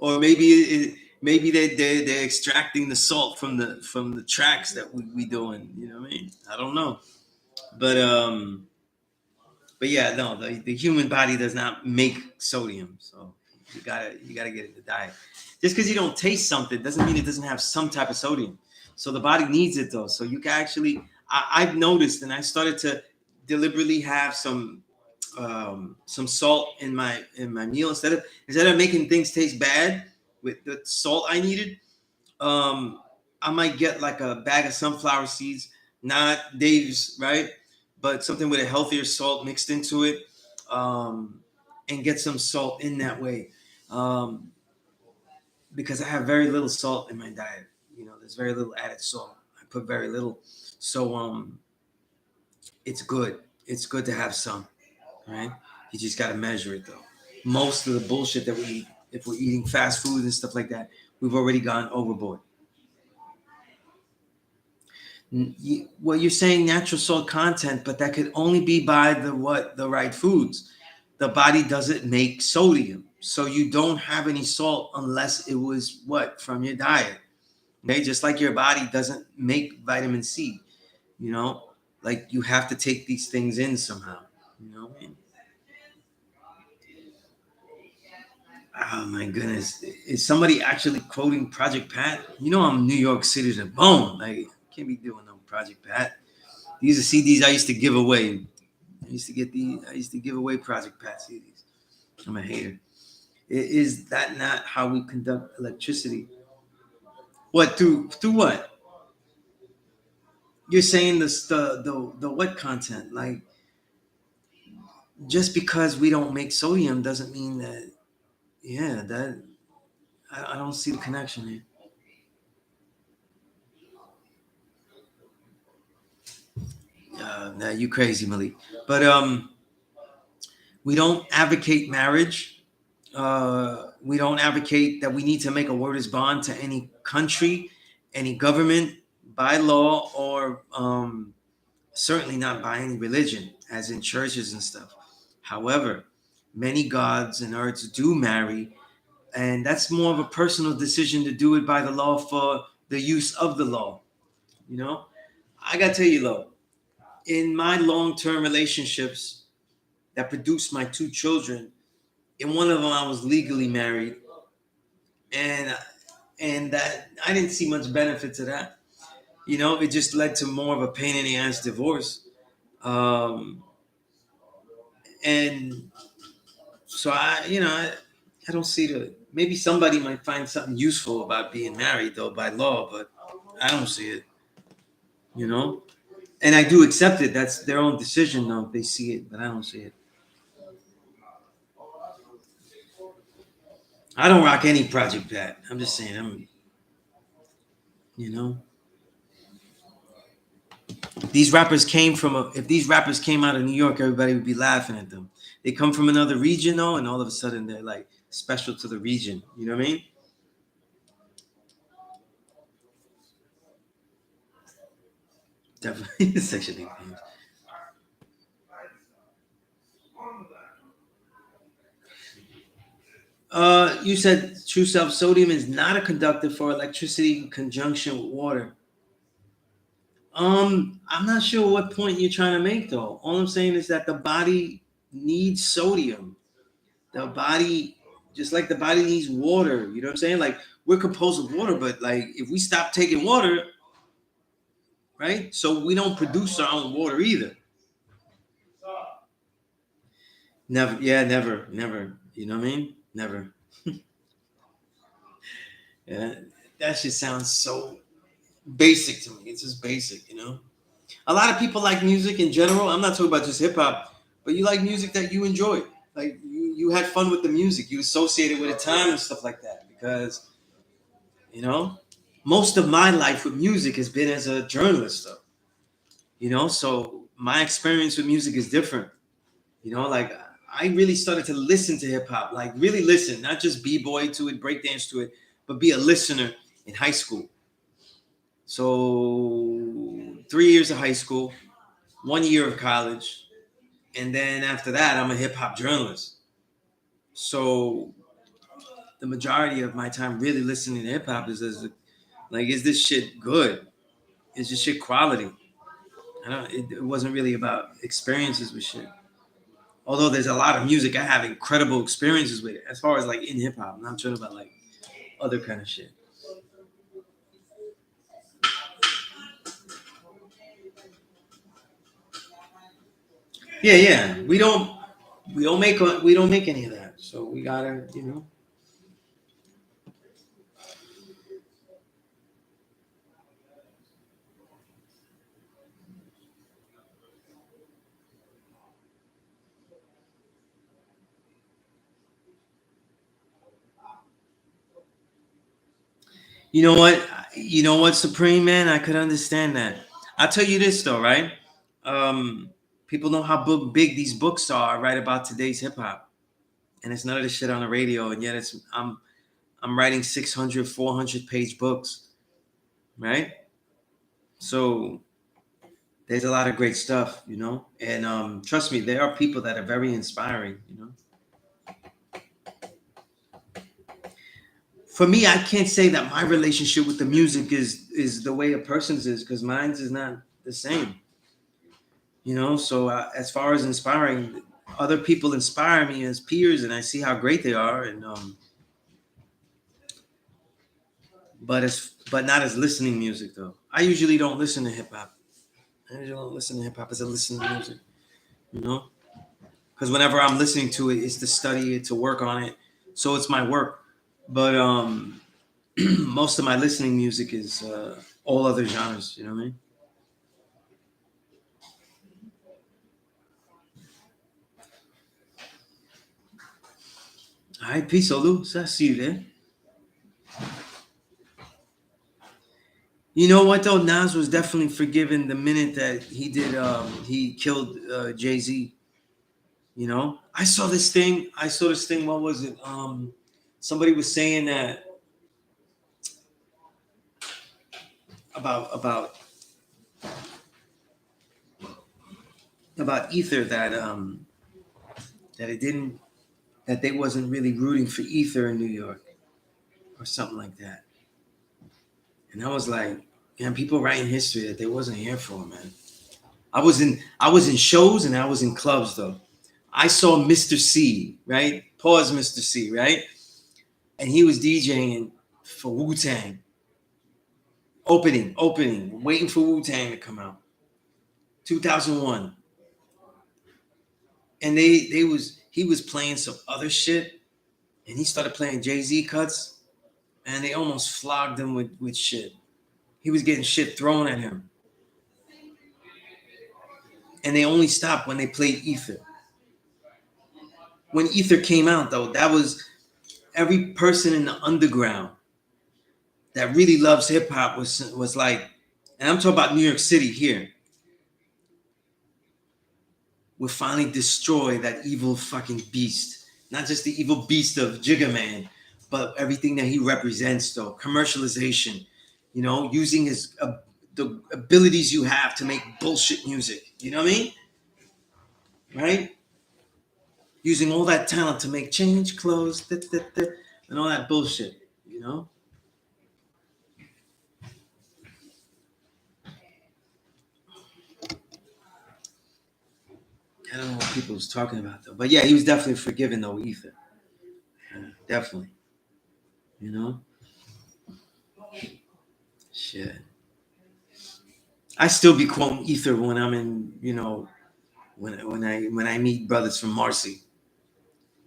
Or maybe they're extracting the salt from the tracks that we doing. You know what I mean? I don't know, but yeah, no, the human body does not make sodium, so you gotta get it in the diet. Just because you don't taste something doesn't mean it doesn't have some type of sodium. So the body needs it though. So you can actually, I've noticed, and I started to deliberately have some salt in my meal instead of making things taste bad with the salt I needed. I might get like a bag of sunflower seeds, not Dave's, right? But something with a healthier salt mixed into it, and get some salt in that way. Um, because I have very little salt in my diet. There's very little added salt. I put very little. So it's good. It's good to have some, right? You just got to measure it though. Most of the bullshit that we eat, if we're eating fast food and stuff like that, we've already gone overboard. Well, you're saying natural salt content, but that could only be by the right foods. The body doesn't make sodium, so you don't have any salt unless it was what from your diet. Okay, just like your body doesn't make vitamin C, you know, like you have to take these things in somehow. What I mean? Oh my goodness, is somebody actually quoting Project Pat? I'm New York City to the bone. Like, can't be doing no Project Pat. These are CDs I used to give away. I used to give away Project Pat CDs. I'm a hater. Is that not how we conduct electricity? What through what? You're saying this the what content? Like just because we don't make sodium doesn't mean that. Yeah, that I don't see the connection here. Now you crazy, Malik. But we don't advocate marriage. We don't advocate that we need to make a word is bond to any country, any government, by law, or certainly not by any religion, as in churches and stuff. However, many gods and earths do marry, and that's more of a personal decision to do it by the law for the use of the law. You know, I gotta tell you though, in my long-term relationships that produced my two children, in one of them I was legally married, and that I didn't see much benefit to that. It just led to more of a pain in the ass divorce. Um, and so I don't see maybe somebody might find something useful about being married though by law, but I don't see it, you know? And I do accept it. That's their own decision though, if they see it, but I don't see it. I don't rock any Project Pat. I'm just saying, you know, if these rappers came out of New York, everybody would be laughing at them. They come from another region though, and all of a sudden they're like special to the region. You know what I mean? Definitely section 8 things. You said true self. Sodium is not a conductor for electricity in conjunction with water. I'm not sure what point you're trying to make though. All I'm saying is that the body needs sodium. The body, just like the body needs water. You know what I'm saying? Like we're composed of water, but like if we stop taking water, right? So we don't produce our own water either. Never, yeah, never, never. You know what I mean? Never. Yeah, that shit sounds so basic to me. It's just basic, you know. A lot of people like music in general. I'm not talking about just hip hop, but you like music that you enjoy. Like you had fun with the music. You associated with a time and stuff like that. Because you know, most of my life with music has been as a journalist, though. You know, so my experience with music is different. You know, like I really started to listen to hip hop, like really listen, not just b boy to it, breakdance to it, but be a listener in high school. So 3 years of high school, 1 year of college, and then after that, I'm a hip hop journalist. So the majority of my time really listening to hip hop is like, is this shit good? Is this shit quality? I don't. It wasn't really about experiences with shit. Although there's a lot of music I have incredible experiences with, as far as like in hip hop. I'm not talking about like other kind of shit. Yeah, yeah. We don't make any of that. So we gotta, you know. You know what? You know what, Supreme Man? I could understand that. I'll tell you this though, right? Um, People know how big these books are, right, about today's hip hop, and it's none of this shit on the radio, and yet I'm writing 600, 400 page books, right? So there's a lot of great stuff, you know, and trust me, there are people that are very inspiring, you know. For me, I can't say that my relationship with the music is the way a person's is because mine's is not the same, you know. So as far as inspiring, other people inspire me as peers, and I see how great they are, and but not as listening music though. I usually don't listen to hip hop. I usually don't listen to hip hop as I listen to music, you know, because whenever I'm listening to it, it's to study it, to work on it, so it's my work. But most of my listening music is all other genres. You know what I mean? All right, peace, Olu. So I see you there. You know what though? Nas was definitely forgiven the minute that he did. He killed Jay Z. You know, I saw this thing. I saw this thing. What was it? Somebody was saying that about Ether that it didn't that they wasn't really rooting for Ether in New York or something like that. And I was like, man, people writing history that they wasn't here for, man. I was in shows and I was in clubs though. I saw Mr. C, right? Pause Mr. C, right? And he was DJing for Wu Tang. Opening, waiting for Wu Tang to come out. 2001. And they was he was playing some other shit and he started playing Jay-Z cuts and they almost flogged him with shit. He was getting shit thrown at him. And they only stopped when they played Ether. When Ether came out, though, that was every person in the underground that really loves hip hop was like, and I'm talking about New York City here, would finally destroy that evil fucking beast. Not just the evil beast of Jigga Man, but everything that he represents, though. Commercialization, you know, using the abilities you have to make bullshit music. You know what I mean? Right? using all that talent to make change clothes, and all that bullshit, you know? I don't know what people was talking about though. But yeah, he was definitely forgiven though, Ether. Yeah, definitely. You know? Shit. I still be quoting Ether when I'm in, when I meet brothers from Marcy.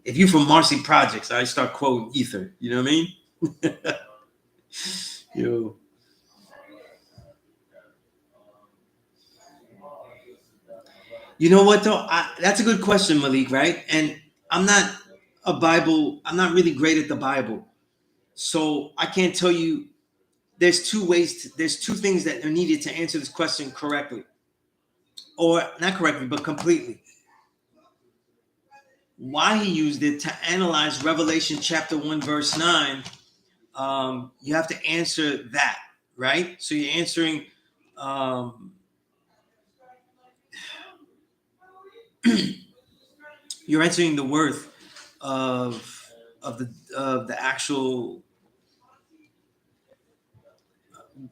If you from Marcy Projects, I start quoting Ether. You know what I mean? Yo. You know what though? That's a good question, Malik, right? And I'm not I'm not really great at the Bible. So I can't tell you there's two things that are needed to answer this question correctly. Or not correctly, but completely. Why he used it to analyze Revelation chapter 1, verse 9, you have to answer that, right? So um, you're answering the worth of the actual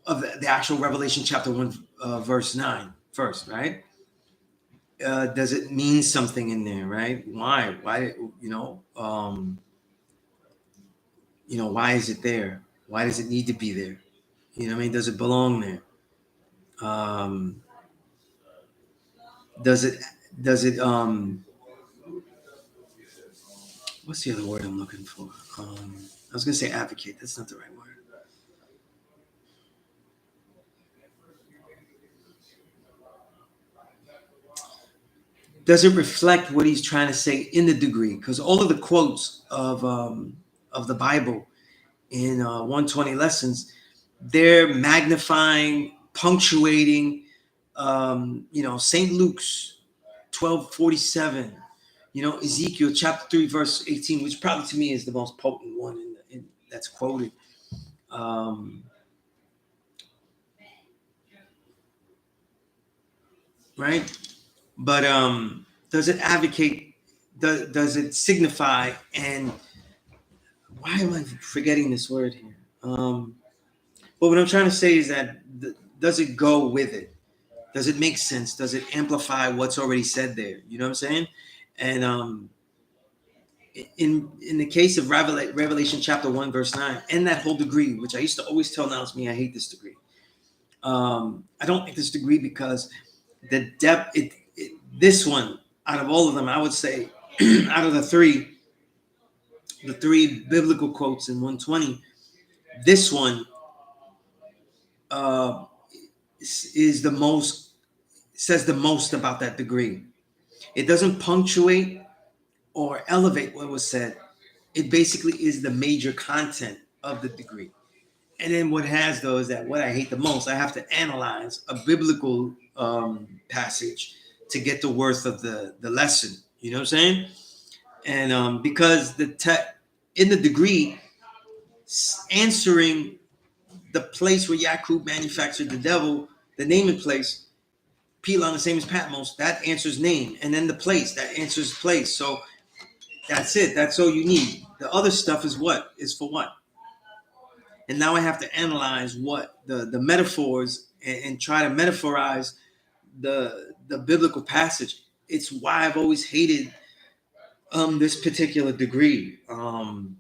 the actual Revelation chapter 1, verse 9 first, right? Does it mean something in there, right? Why, why is it there? Why does it need to be there? You know what I mean? Does it belong there? Um, does it does it what's the other word I'm looking for? I was gonna say advocate. That's not the right word. Does it reflect what he's trying to say in the degree? Because all of the quotes of the Bible in 120 lessons, they're magnifying, punctuating. St. Luke's 12:47. Ezekiel chapter 3 verse 18, which probably to me is the most potent one that's quoted. Um, right? But does it advocate? Does it signify? And why am I forgetting this word here? But what I'm trying to say is that does it go with it? Does it make sense? Does it amplify what's already said there? You know what I'm saying? And in the case of Revelation chapter 1 verse 9 and that whole degree, which I used to always tell Niles me I hate this degree. I don't like this degree because the depth this one out of all of them, I would say out of the three biblical quotes in 120, this one uh, is the most says the most about that degree. It doesn't punctuate or elevate what was said. It basically is the major content of the degree. And then what has though is that what I hate the most, I have to analyze a biblical passage to get the worth of the lesson. You know what I'm saying? And because in the degree answering the place where Yakub manufactured the devil, the naming place, P.E.A.C.E, the same as Patmos, that answers name, and then the place that answers place. So that's it. That's all you need. The other stuff is what is for what. And now I have to analyze what the metaphors and try to metaphorize the biblical passage. It's why I've always hated this particular degree. I'm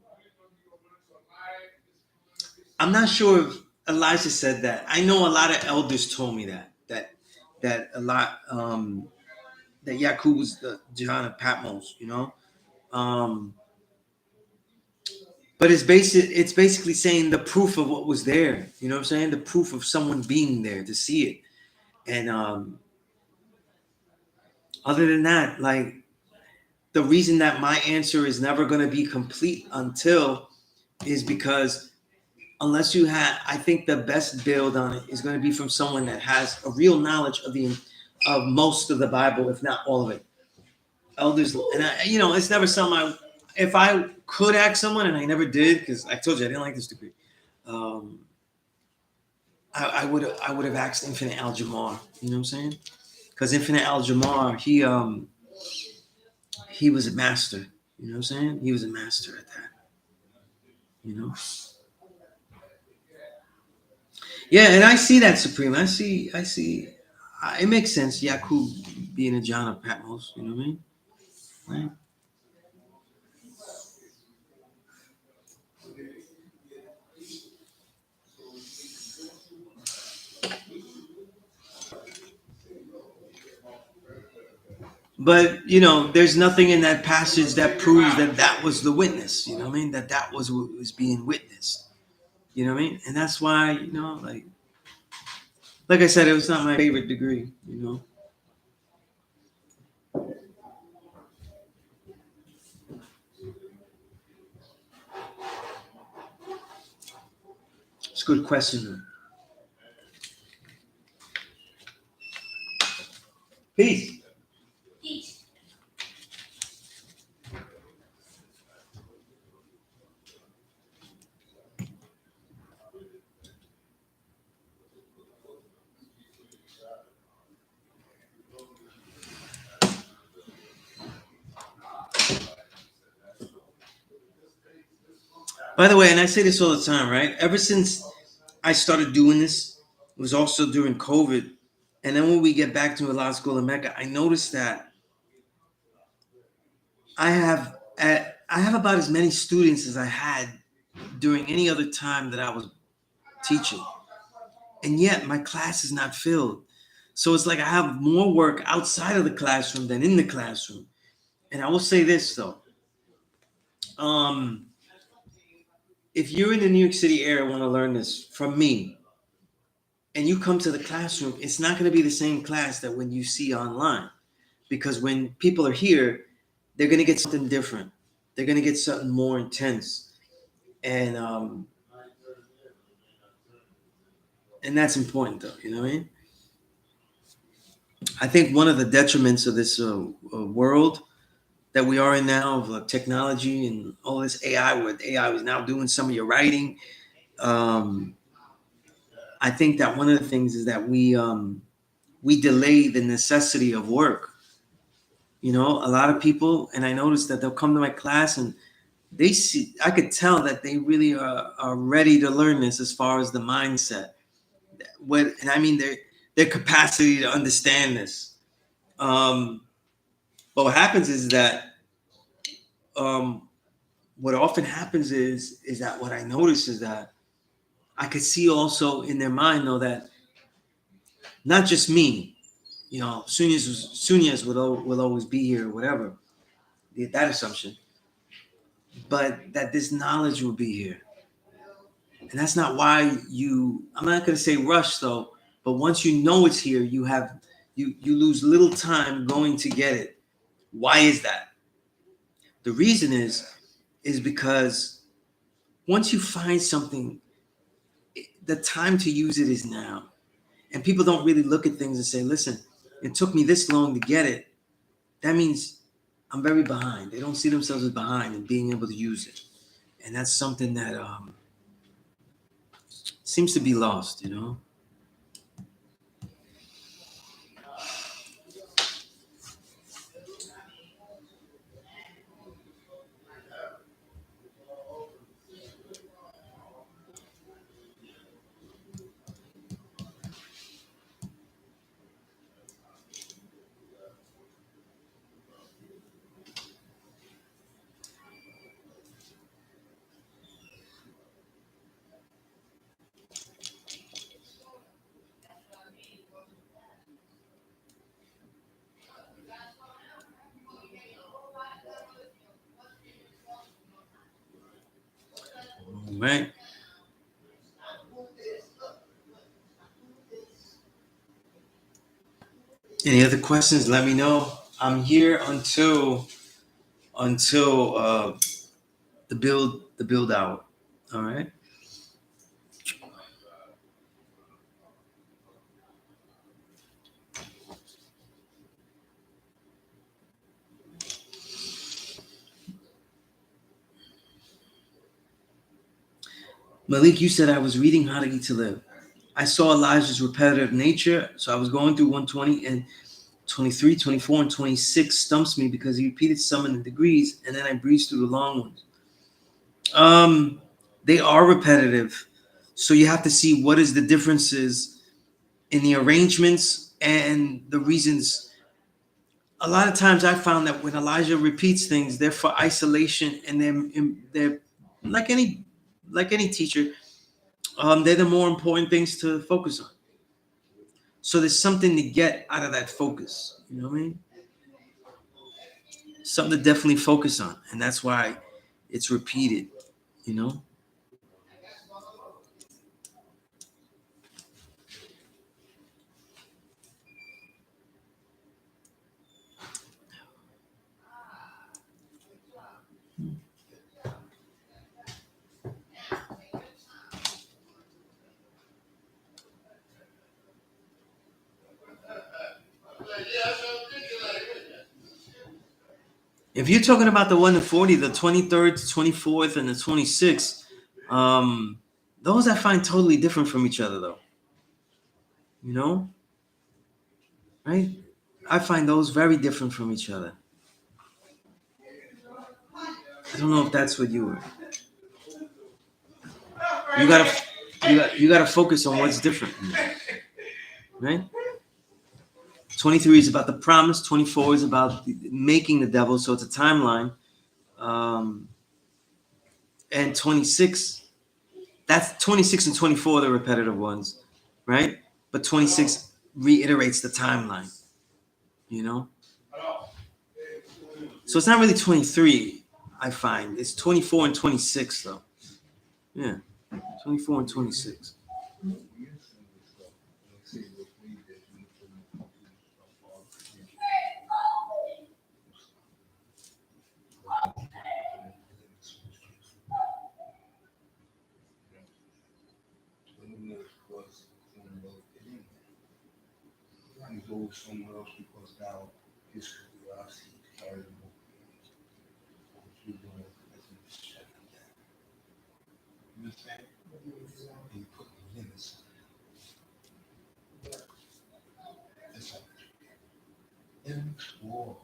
not sure if Elijah said that. I know a lot of elders told me that a lot that Yakub was the John of Patmos, but it's basically saying the proof of what was there. You know what I'm saying? The proof of someone being there to see it. And other than that, like the reason that my answer is never going to be complete until is because unless you have, I think the best build on it is going to be from someone that has a real knowledge of most of the Bible, if not all of it. Elders, and it's never something if I could ask someone, and I never did because I told you I didn't like this degree. I would have asked Infinite Al Jamar. You know what I'm saying? Because Infinite Al Jamar, he was a master. You know what I'm saying? He was a master at that. You know? Yeah, and I see that, Supreme. I see. It makes sense. Yakub being a John of Patmos. You know what I mean? Right? But you know, there's nothing in that passage that proves that that was the witness. You know what I mean? That that was what was being witnessed. You know what I mean? And that's why, you know, like I said, it was not my favorite degree. You know, it's a good question. Peace. By the way, and I say this all the time, right? Ever since I started doing this, it was also during COVID. And then when we get back to a law school in Mecca, I noticed that I have about as many students as I had during any other time that I was teaching. And yet my class is not filled. So it's like I have more work outside of the classroom than in the classroom. And I will say this though. Um, if you're in the New York City area and want to learn this from me, and you come to the classroom, it's not going to be the same class that when you see online. Because when people are here, they're going to get something different. They're going to get something more intense. And and that's important though, you know what I mean? I think one of the detriments of this world that we are in now of technology and all this AI, where AI is now doing some of your writing, um, I think that one of the things is that we delay the necessity of work. You know, a lot of people, and I noticed that they'll come to my class and they see, I could tell that they really are ready to learn this as far as the mindset. And I mean their capacity to understand this. Um, but what happens is that um, what often happens is that what I notice is that I could see also in their mind though that not just me, you know, Sunez will always be here or whatever, that assumption, but that this knowledge will be here. And that's not why I'm not going to say rush though, but once you know it's here, you lose little time going to get it. Why is that? The reason is because once you find something, the time to use it is now. And people don't really look at things and say, listen, it took me this long to get it. That means I'm very behind. They don't see themselves as behind in being able to use it. And that's something that seems to be lost, you know? Right? Any other questions? Let me know. I'm here until the build hour. All right. Malik, you said I was reading How to Eat to Live. I saw Elijah's repetitive nature, so I was going through 120, and 23, 24, and 26 stumps me because he repeated some in the degrees, and then I breezed through the long ones. They are repetitive, so you have to see what is the differences in the arrangements and the reasons. A lot of times I found that when Elijah repeats things, they're for isolation, and they're like any teacher, they're the more important things to focus on. So there's something to get out of that focus. You know what I mean? Something to definitely focus on, and that's why it's repeated. You know. If you're talking about the 1 to 40, the 23rd to 24th, and the 26th, those I find totally different from each other, though. You know, right? I find those very different from each other. I don't know if that's what you were. You gotta, you gotta focus on what's different, right? 23 is about the promise. 24 is about making the devil. So it's a timeline. And 26, that's 26 and 24, the repetitive ones, right? But 26 reiterates the timeline, you know? So it's not really 23, I find. It's 24 and 26, though. Yeah, 24 and 26. Go somewhere else because now his curiosity carried him over. You understand? And you put limits on it. That's all. Explore.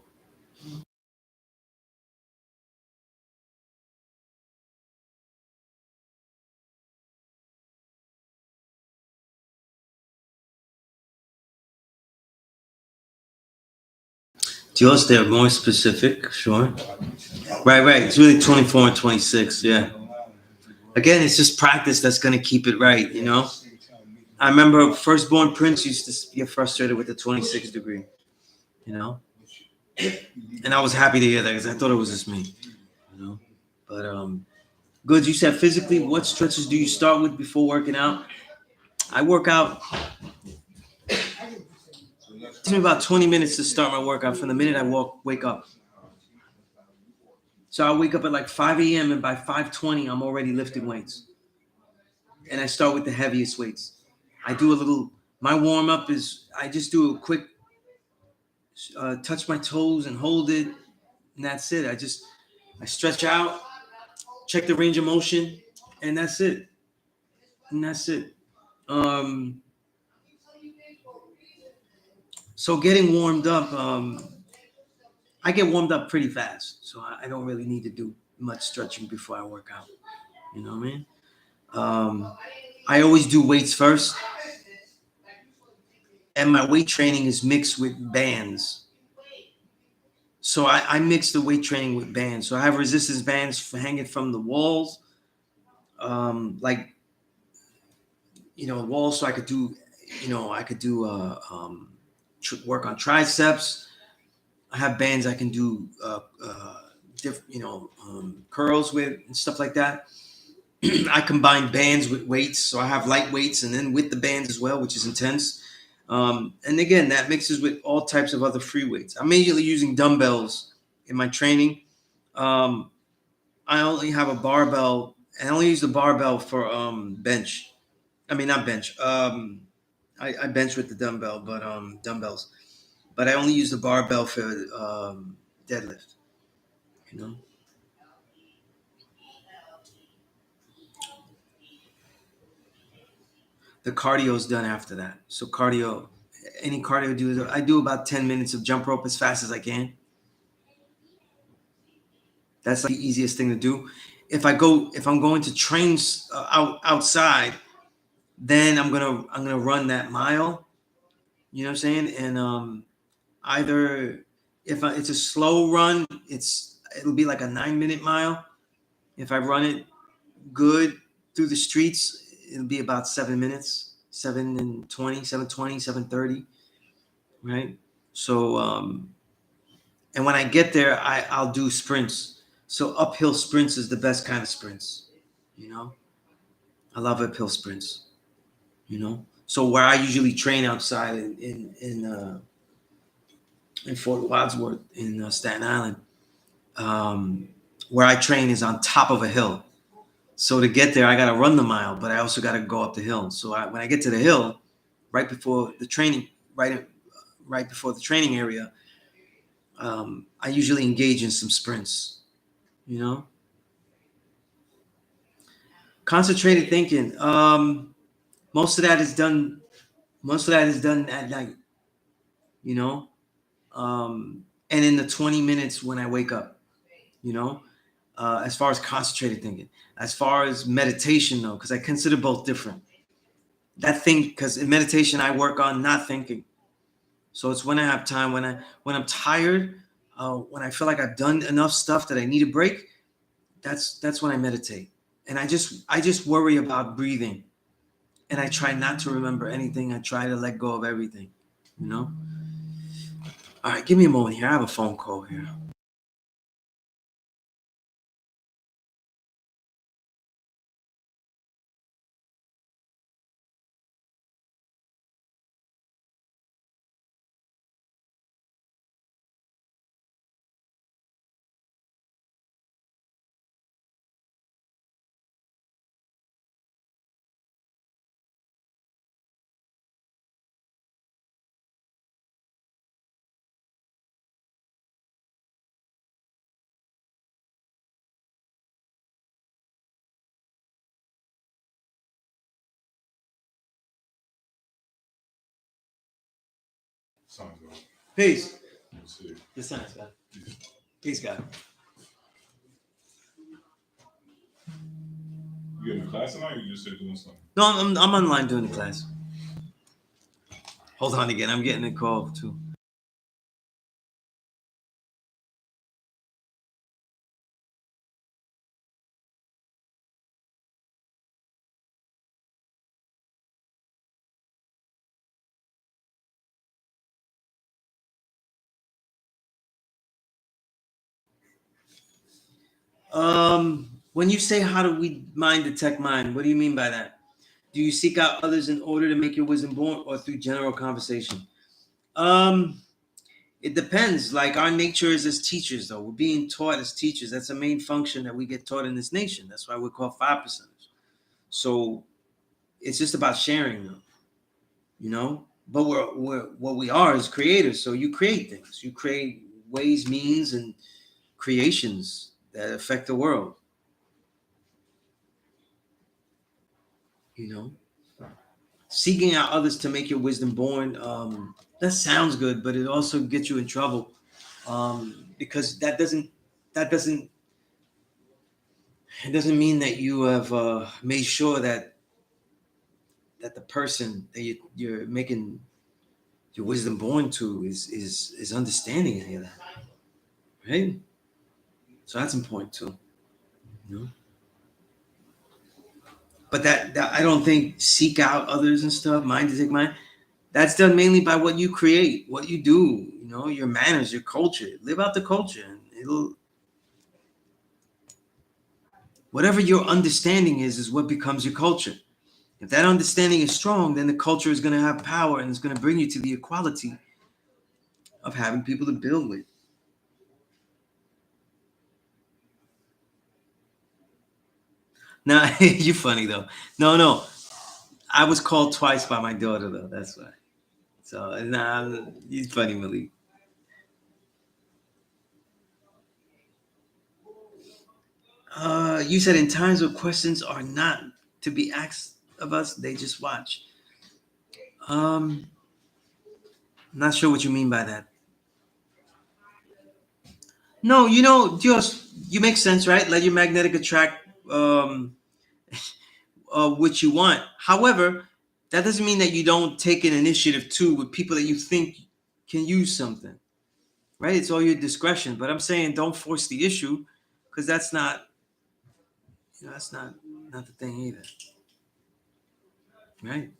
Yours, they're more specific, sure. Right. It's really 24 and 26, yeah. Again, it's just practice that's going to keep it right, you know? I remember Firstborn Prince used to get frustrated with the 26 degree, you know? And I was happy to hear that because I thought it was just me, you know? But, Goods, you said physically, what stretches do you start with before working out? I work out. It takes me about 20 minutes to start my workout from the minute I wake up. So I wake up at like 5 a.m. and by 5:20, I'm already lifting weights. And I start with the heaviest weights. I do a little, my warm up is, I just do a quick touch my toes and hold it. And that's it. I stretch out, check the range of motion, and that's it. And that's it. Um, so getting warmed up, I get warmed up pretty fast. So I don't really need to do much stretching before I work out. You know what I mean? I always do weights first. And my weight training is mixed with bands. So I mix the weight training with bands. So I have resistance bands hanging from the walls, like walls. So I could do, work on triceps. I have bands I can do, curls with and stuff like that. I combine bands with weights, so I have light weights and then with the bands as well, which is intense. And again, that mixes with all types of other free weights. I'm mainly using dumbbells in my training. I only have a barbell. I only use the barbell for bench. I mean, not bench. I bench with the dumbbell, but dumbbells. But I only use the barbell for deadlift. You know. The cardio is done after that. So cardio, any cardio I do about 10 minutes of jump rope as fast as I can. That's like the easiest thing to do. If I'm going to train outside, then I'm gonna run that mile. You know what I'm saying? And either it's a slow run, it'll be like a 9-minute mile. If I run it good through the streets, it'll be about 7 minutes, 7:20, 7:20, 7:30, right? So and when I get there, I'll do sprints. So uphill sprints is the best kind of sprints, you know. I love uphill sprints, you know. So where I usually train outside in Fort Wadsworth in Staten Island, where I train is on top of a hill. So to get there, I got to run the mile, but I also got to go up the hill. So when I get to the hill, right before the training, right before the training area, I usually engage in some sprints. You know, concentrated thinking. Most of that is done. Most of that is done at night. You know, and in the 20 minutes when I wake up. You know, as far as concentrated thinking, as far as meditation though, because I consider both different. That thing, because in meditation I work on not thinking. So it's when I have time, when I'm tired, when I feel like I've done enough stuff that I need a break. That's when I meditate, and I just worry about breathing, and I try not to remember anything. I try to let go of everything. You know. All right, give me a moment here. I have a phone call here. Sounds good. Peace. Let's see. The science guy. Peace, guy. You in the class tonight, or you just doing something? No, I'm online doing the class. Hold on again. I'm getting a call too. When you say how do we mind detect mind, what do you mean by that? Do you seek out others in order to make your wisdom born, or through general conversation? Um, it depends. Like our nature is as teachers, though. We're being taught as teachers. That's a main function that we get taught in this nation. That's why we're called 5%ers. So it's just about sharing them, you know. But we're what we are is creators. So you create things. You create ways, means, and creations that affect the world. You know, seeking out others to make your wisdom born. That sounds good, but it also gets you in trouble, because that doesn't it doesn't mean that you have made sure that the person that you're making your wisdom born to is understanding any of that, right? So that's important too. You know? But that I don't think seek out others and stuff, mind to take mind. That's done mainly by what you create, what you do, you know, your manners, your culture. Live out the culture, and it'll whatever your understanding is what becomes your culture. If that understanding is strong, then the culture is going to have power, and it's going to bring you to the equality of having people to build with. Now, you're funny though. No, I was called twice by my daughter though. That's why. So nah, he's funny, Malik. You said in times where questions are not to be asked of us, they just watch. Um, Not sure what you mean by that. No, you know, just you make sense, right? Let your magnetic attract what you want. However, that doesn't mean that you don't take an initiative too with people that you think can use something, right? It's all your discretion. But I'm saying don't force the issue because that's not, you know, that's not the thing either, right?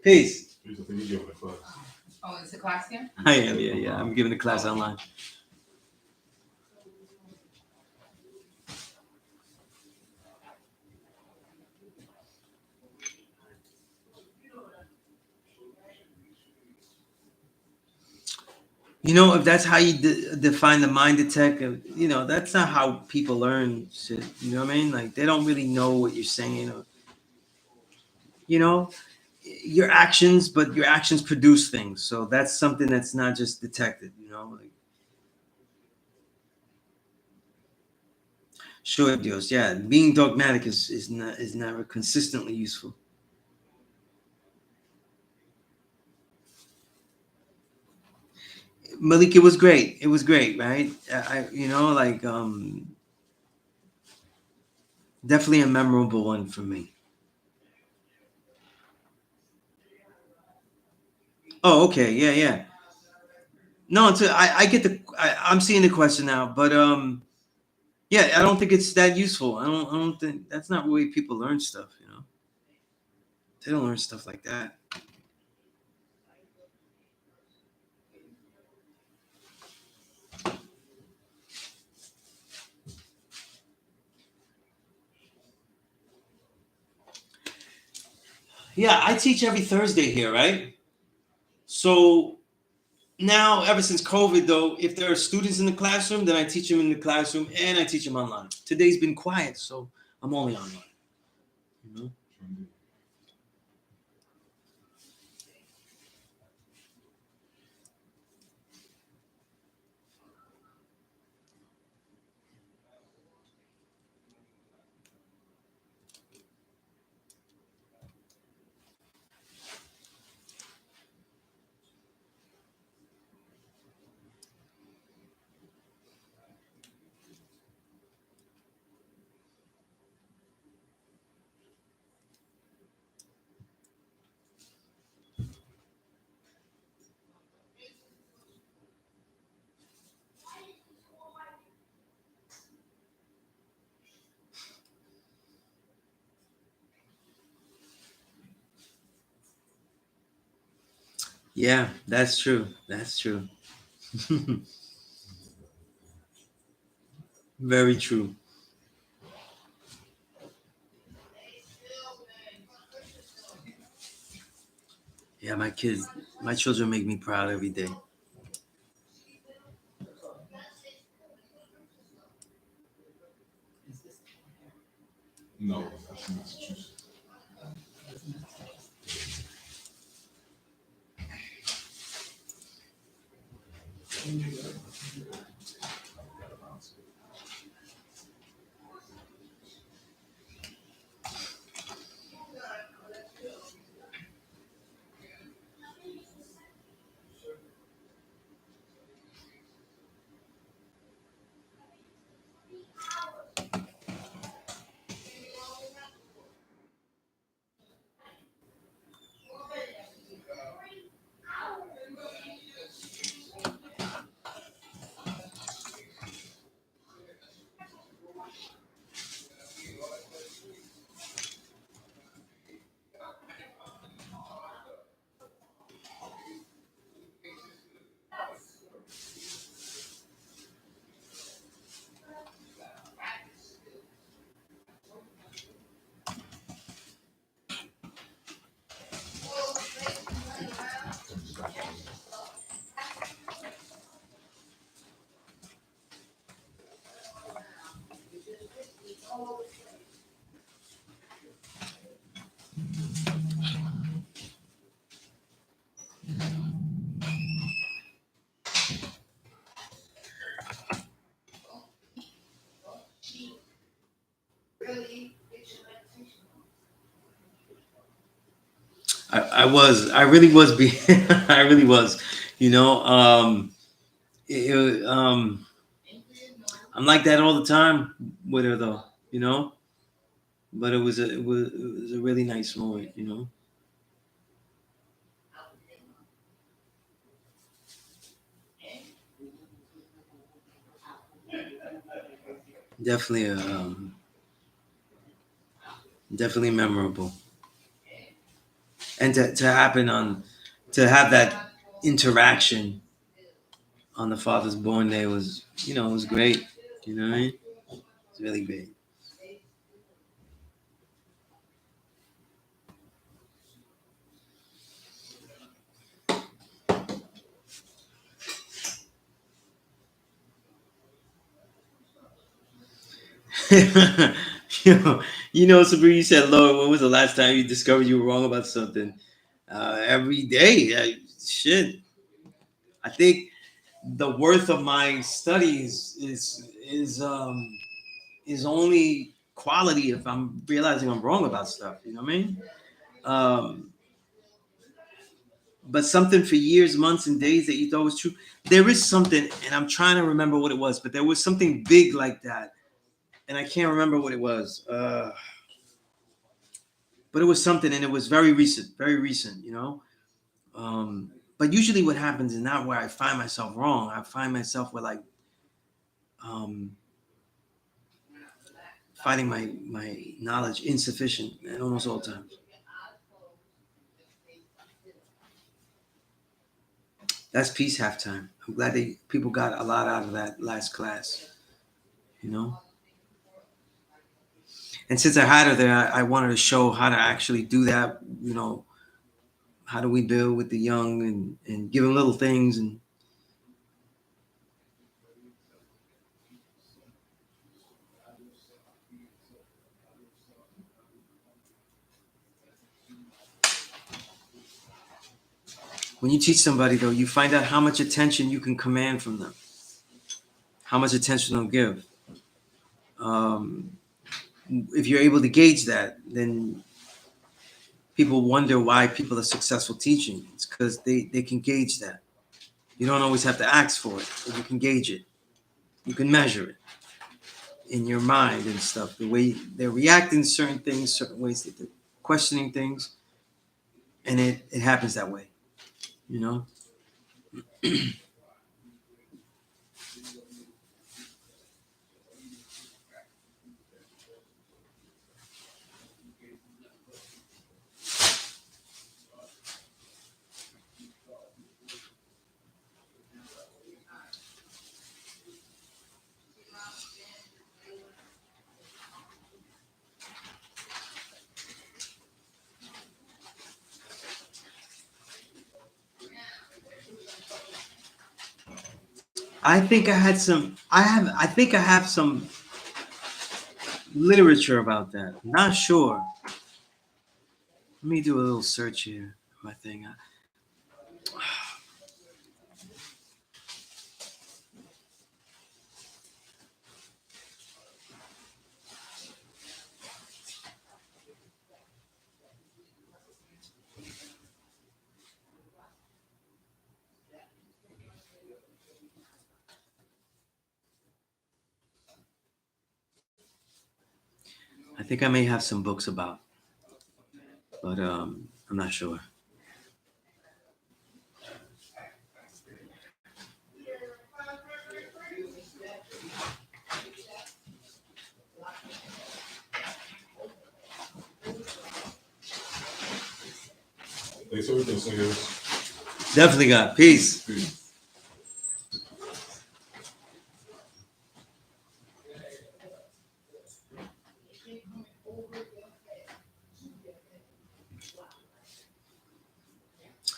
Peace. You just think you give it a class. Oh, it's a class here? I am, yeah. I'm giving the class online. You know, if that's how you define the mind detector, you know, that's not how people learn shit. You know what I mean? Like they don't really know what you're saying, or you know, your actions, but your actions produce things. So that's something that's not just detected. You know, like sure, Dios, yeah, being dogmatic is never consistently useful. Malik, it was great. It was great, right? You know, like definitely a memorable one for me. Oh, okay, yeah, yeah. No, I get I'm seeing the question now, but yeah, I don't think it's that useful. I don't think that's not the way people learn stuff. You know, they don't learn stuff like that. Yeah, I teach every Thursday here, right? So now, ever since COVID, though, if there are students in the classroom, then I teach them in the classroom and I teach them online. Today's been quiet, so I'm only online. You know? Yeah, that's true. That's true. Very true. Yeah, my children make me proud every day. No, that's in Massachusetts. I really was being, I really was, you know. I'm like that all the time with her though, you know. But it was a really nice moment, you know. Definitely definitely memorable, and to happen on to have that interaction on the father's born day was, you know, it was great. You know what I mean? It's really great. you Sabrina, you said, Lord, when was the last time you discovered you were wrong about something? Every day. Shit. I think the worth of my studies is only quality if I'm realizing I'm wrong about stuff. You know what I mean? Um, but something for years, months, and days that you thought was true. There is something, and I'm trying to remember what it was, but there was something big like that, and I can't remember what it was. But it was something, and it was very recent, very recent. You know. But usually, what happens is not where I find myself wrong. I find myself with like um, finding my knowledge insufficient, and almost all the times. That's peace halftime. I'm glad people got a lot out of that last class. You know. And since I had her there, I wanted to show how to actually do that. You know, how do we build with the young and give them little things. And when you teach somebody, though, you find out how much attention you can command from them, how much attention they'll give. Um, if you're able to gauge that, then people wonder why people are successful teaching. It's because they can gauge that. You don't always have to ask for it, but you can gauge it. You can measure it in your mind and stuff. The way they're reacting to certain things, certain ways that they're questioning things, and it happens that way. You know. I think I had some. I think I have some literature about that. I'm not sure. Let me do a little search here. My thing. I think I may have some books about, but I'm not sure. Thanks for everything, Sunez. Definitely got peace. Peace.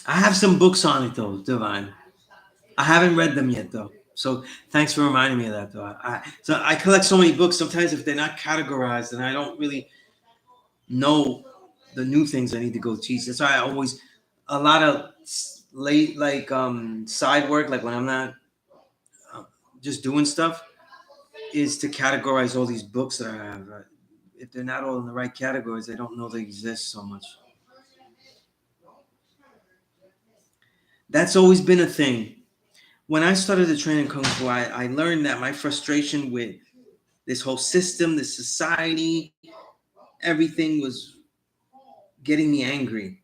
I have some books on it though, Divine. I haven't read them yet though. So thanks for reminding me of that though. So I collect so many books. Sometimes if they're not categorized, and I don't really know the new things I need to go teach. That's why I always a lot of late like side work, like when I'm not uh, just doing stuff, is to categorize all these books that I have. If they're not all in the right categories, I don't know they exist so much. That's always been a thing. When I started to train in Kung Fu, I learned that my frustration with this whole system, this society, everything was getting me angry.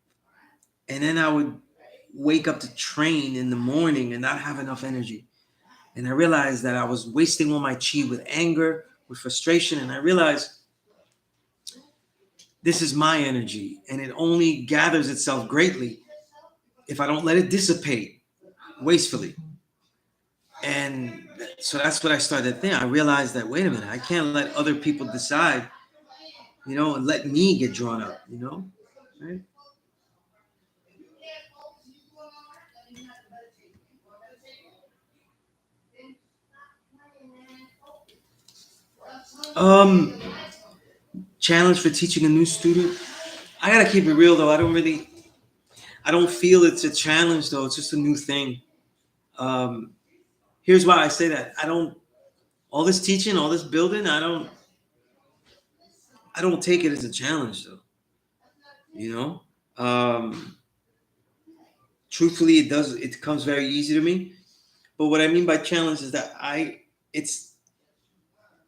And then I would wake up to train in the morning and not have enough energy. And I realized that I was wasting all my chi with anger, with frustration. And I realized this is my energy and it only gathers itself greatly if I don't let it dissipate wastefully. And so that's what I started to think. I realized that, wait a minute, I can't let other people decide, and let me get drawn up, right? Um, Challenge for teaching a new student. I gotta keep it real though. I don't feel it's a challenge though. It's just a new thing. Um, Here's why I say that. All this teaching, all this building, I don't take it as a challenge though. You know, um, Truthfully, it comes very easy to me. But what I mean by challenge is that it's,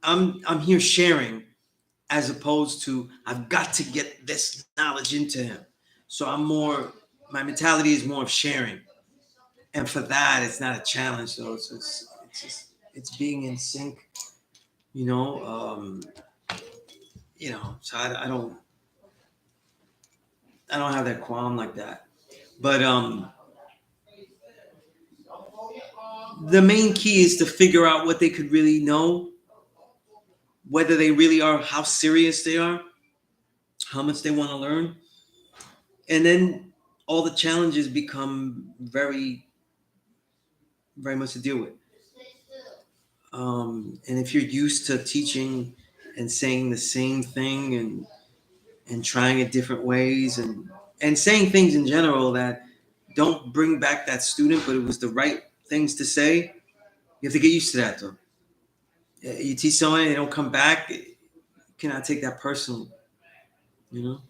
I'm here sharing as opposed to I've got to get this knowledge into him. So my mentality is more of sharing. And for that, it's not a challenge though. It's being in sync, you know. So I don't have that qualm like that. But the main key is to figure out what they could really know, whether they really are, how serious they are, how much they want to learn, and then all the challenges become very, very much to deal with. And if you're used to teaching and saying the same thing and trying it different ways and saying things in general that don't bring back that student, but it was the right things to say, you have to get used to that though. You teach someone, they don't come back, you cannot take that personally, you know?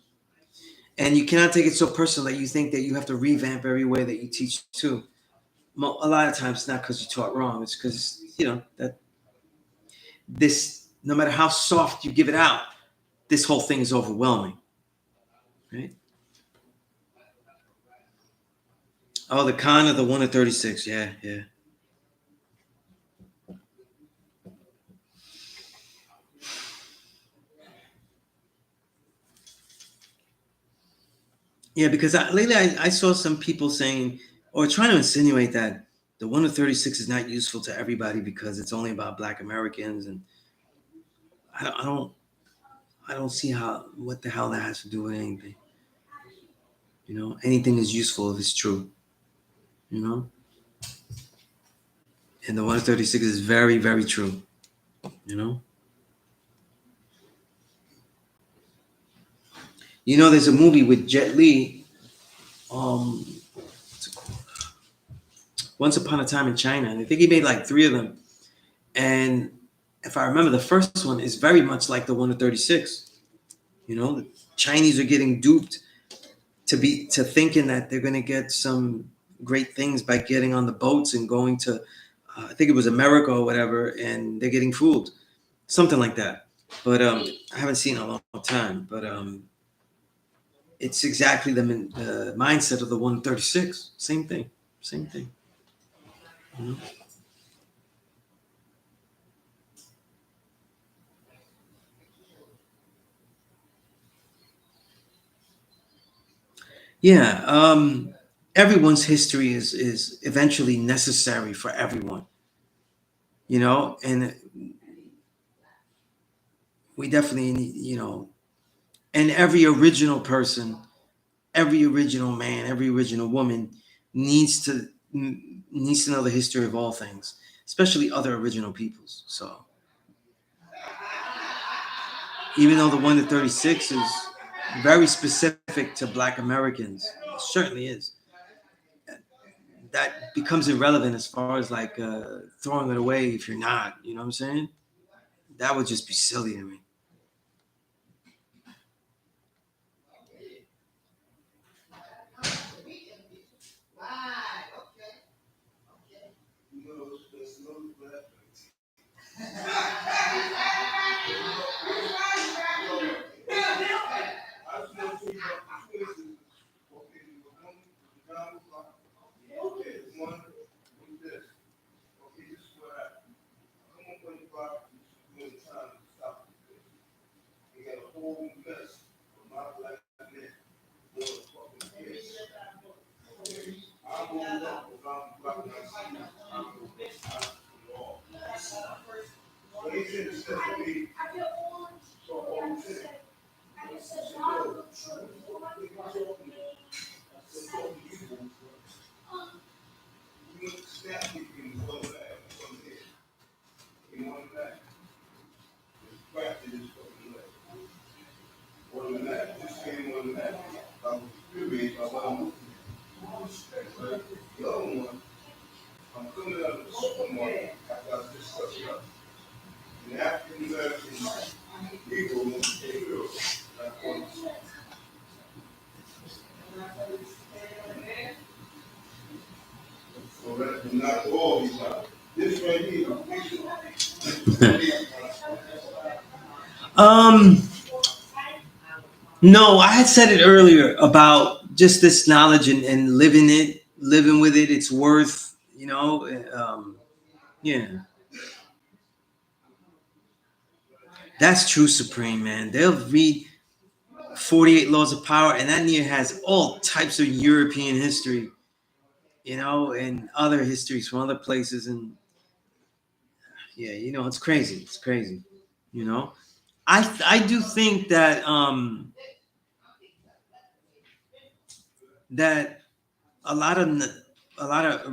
And you cannot take it so personal that you think that you have to revamp every way that you teach too. A lot of times it's not because you taught wrong, it's because, that this, no matter how soft you give it out, this whole thing is overwhelming, right? Oh, the con of the 1 to 36. Yeah, yeah. Yeah, because lately I saw some people saying or trying to insinuate that the 1 to 36 is not useful to everybody because it's only about Black Americans, and I don't see what the hell that has to do with anything. Anything is useful if it's true. You know, and the 1 to 36 is very, very true. You know, there's a movie with Jet Li. What's it called? Once Upon a Time in China, and I think he made like 3 of them. And if I remember, the first one is very much like the 1 to 36. The Chinese are getting duped to thinking that they're going to get some great things by getting on the boats and going to, I think it was America or whatever, and they're getting fooled, something like that. But I haven't seen it in a long time. But it's exactly the mindset of the 136. Same thing. Same thing. You know? Yeah. Everyone's history is eventually necessary for everyone. And we definitely need, and every original person, every original man, every original woman needs to know the history of all things, especially other original peoples. So even though the 1 to 36 is very specific to Black Americans, it certainly is. That becomes irrelevant as far as like throwing it away if you're not. You know what I'm saying? That would just be silly to me. I'm coming out of the supermarket after I just stuff it up. And the African American people want to take it over. So that's not all these are. This right here, No, I had said it earlier about just this knowledge and living with it. It's worth, yeah. That's true, Supreme, man. They'll read 48 Laws of Power, and that near has all types of European history, and other histories from other places. And yeah, it's crazy. It's crazy. You know, I do think that that a lot of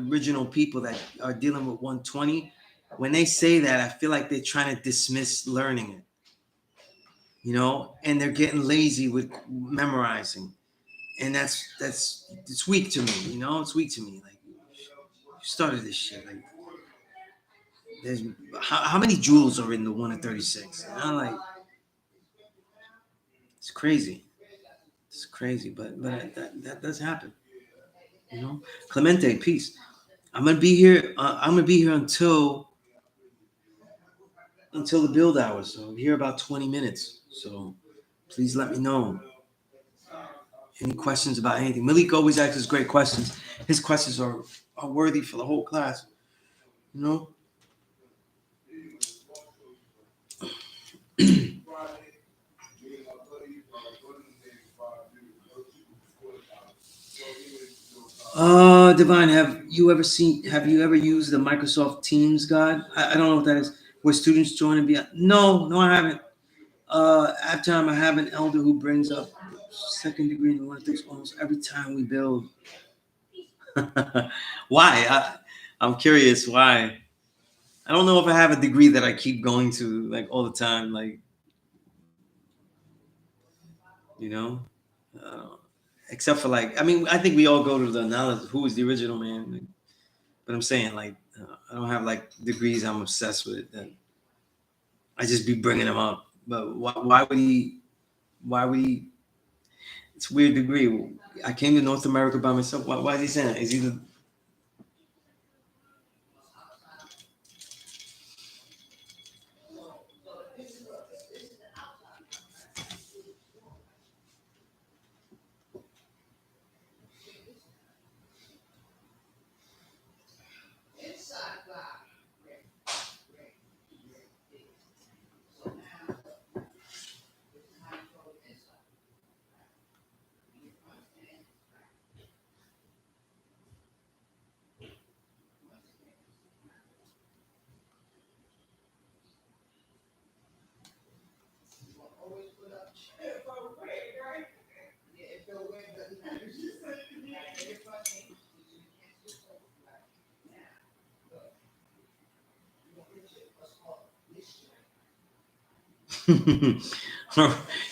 original people that are dealing with 120, when they say that, I feel like they're trying to dismiss learning it. And they're getting lazy with memorizing, and it's weak to me. It's weak to me. Like, you started this shit. Like, there's how many joules are in the 1 to 36? And I'm like, it's crazy. It's crazy, but that does happen. Clemente, peace. I'm gonna be here. I'm gonna be here until the build hour. So I'm here about 20 minutes. So please let me know. Any questions about anything? Malik always asks us great questions. His questions are worthy for the whole class. You know? Divine, have you ever used the Microsoft Teams guide? I don't know what that is. Where students join and be no, I haven't. At time I have an elder who brings up second degree in one things almost every time we build. Why? I'm curious why. I don't know if I have a degree that I keep going to like all the time, like, you know, uh, except for like, I mean, I think we all go to the knowledge who is the original man, like, but I'm saying like, I don't have like degrees I'm obsessed with that I just be bringing them up. But why would he? Why would he? It's a weird degree. I came to North America by myself. Why is he saying that? Is he the?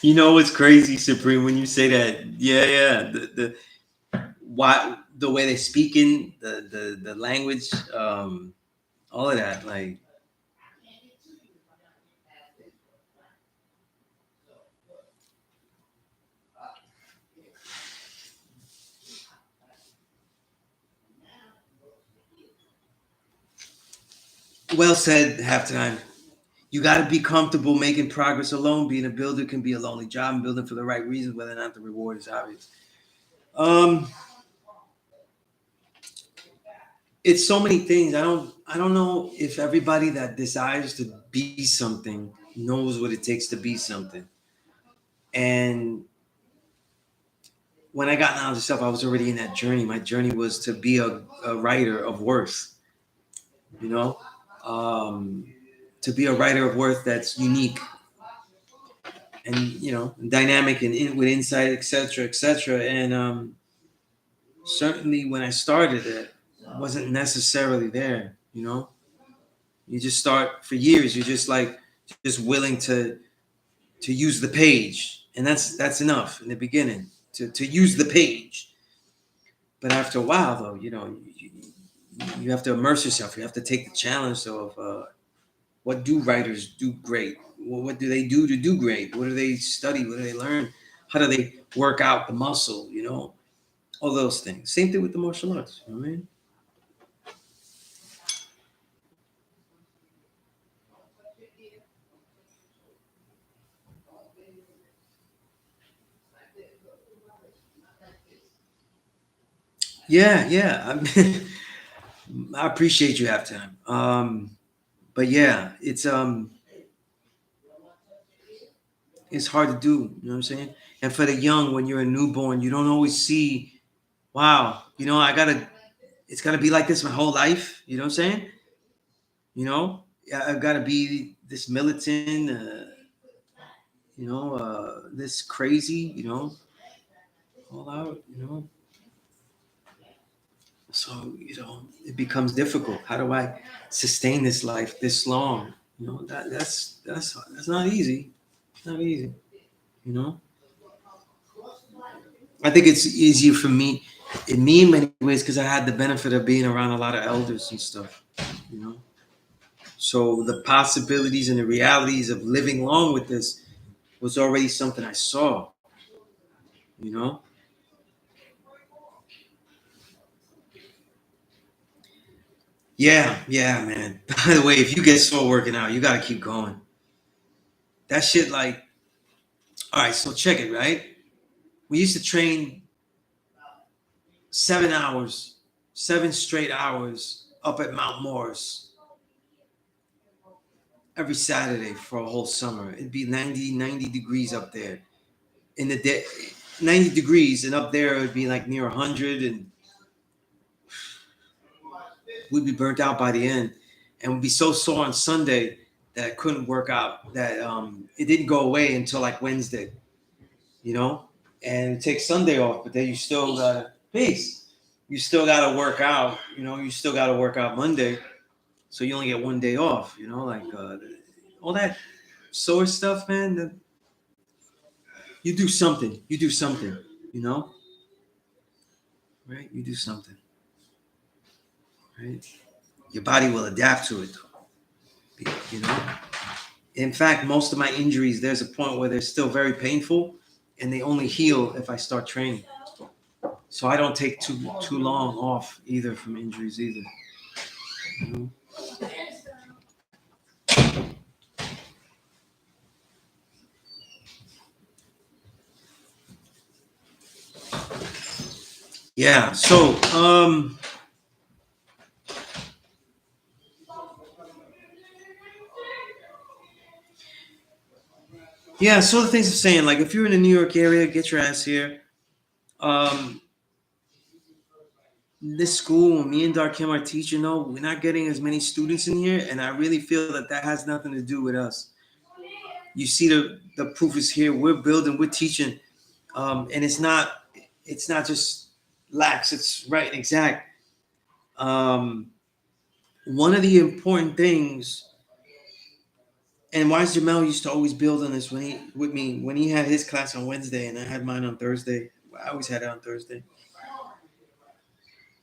You know what's crazy, Supreme, when you say that? Yeah. Why the way they speak in the language, all of that, like. Well said, halftime. You got to be comfortable making progress alone. Being a builder can be a lonely job, and building for the right reasons, whether or not the reward is obvious. It's so many things. I don't know if everybody that desires to be something knows what it takes to be something. And when I got knowledge of self, I was already in that journey. My journey was to be a writer of worth, you know, to be a writer of worth that's unique and, you know, dynamic and with insight, etc., etc. And certainly when I started it wasn't necessarily there, you know. You just start for years, you're just like just willing to use the page. And that's enough in the beginning to use the page. But after a while though, you know, you have to immerse yourself. You have to take the challenge of what do writers do great? What do they do to do great? What do they study? What do they learn? How do they work out the muscle? You know, all those things. Same thing with the martial arts. You know what I mean? Yeah, yeah. I appreciate you half time. But yeah, it's hard to do. You know what I'm saying? And for the young, when you're a newborn, you don't always see. Wow, you know, it's gotta be like this my whole life. You know what I'm saying? You know, I've got to be this militant. You know, this crazy. You know, all out. You know, so you know it becomes difficult. How do I sustain this life this long? You know, that's not easy. It's not easy. You know, I think it's easier for me, in many ways, because I had the benefit of being around a lot of elders and stuff. You know, so the possibilities and the realities of living long with this was already something I saw. You know, yeah, yeah, man. By the way, if you get sore working out, you got to keep going. That shit, like, all right. So check it, right? We used to train 7 hours, 7 straight hours up at Mount Morris every Saturday for a whole summer. It'd be 90 degrees up there in the day, 90 degrees, and up there it would be like near 100, and we'd be burnt out by the end, and we'd be so sore on Sunday that I couldn't work out. That it didn't go away until like Wednesday, you know, and take Sunday off, but then you still gotta peace. You still gotta work out, you know. You still gotta work out Monday, so you only get one day off, you know, like all that sore stuff, man. You do something. You do something. You know, right? You do something, right? Your body will adapt to it, though. You know. In fact, most of my injuries, there's a point where they're still very painful, and they only heal if I start training. So I don't take too long off either from injuries either. You know? Yeah. So yeah. So the things I'm saying, like if you're in the New York area, get your ass here. Um, this school, when me and Darkim are teaching, though, we're not getting as many students in here, and I really feel that that has nothing to do with us. You see, the proof is here. We're building, we're teaching, and it's not just lax. It's right and exact. Um, one of the important things, and Wise Jamel used to always build on this when he with me when he had his class on Wednesday and I had mine on Thursday. I always had it on Thursday.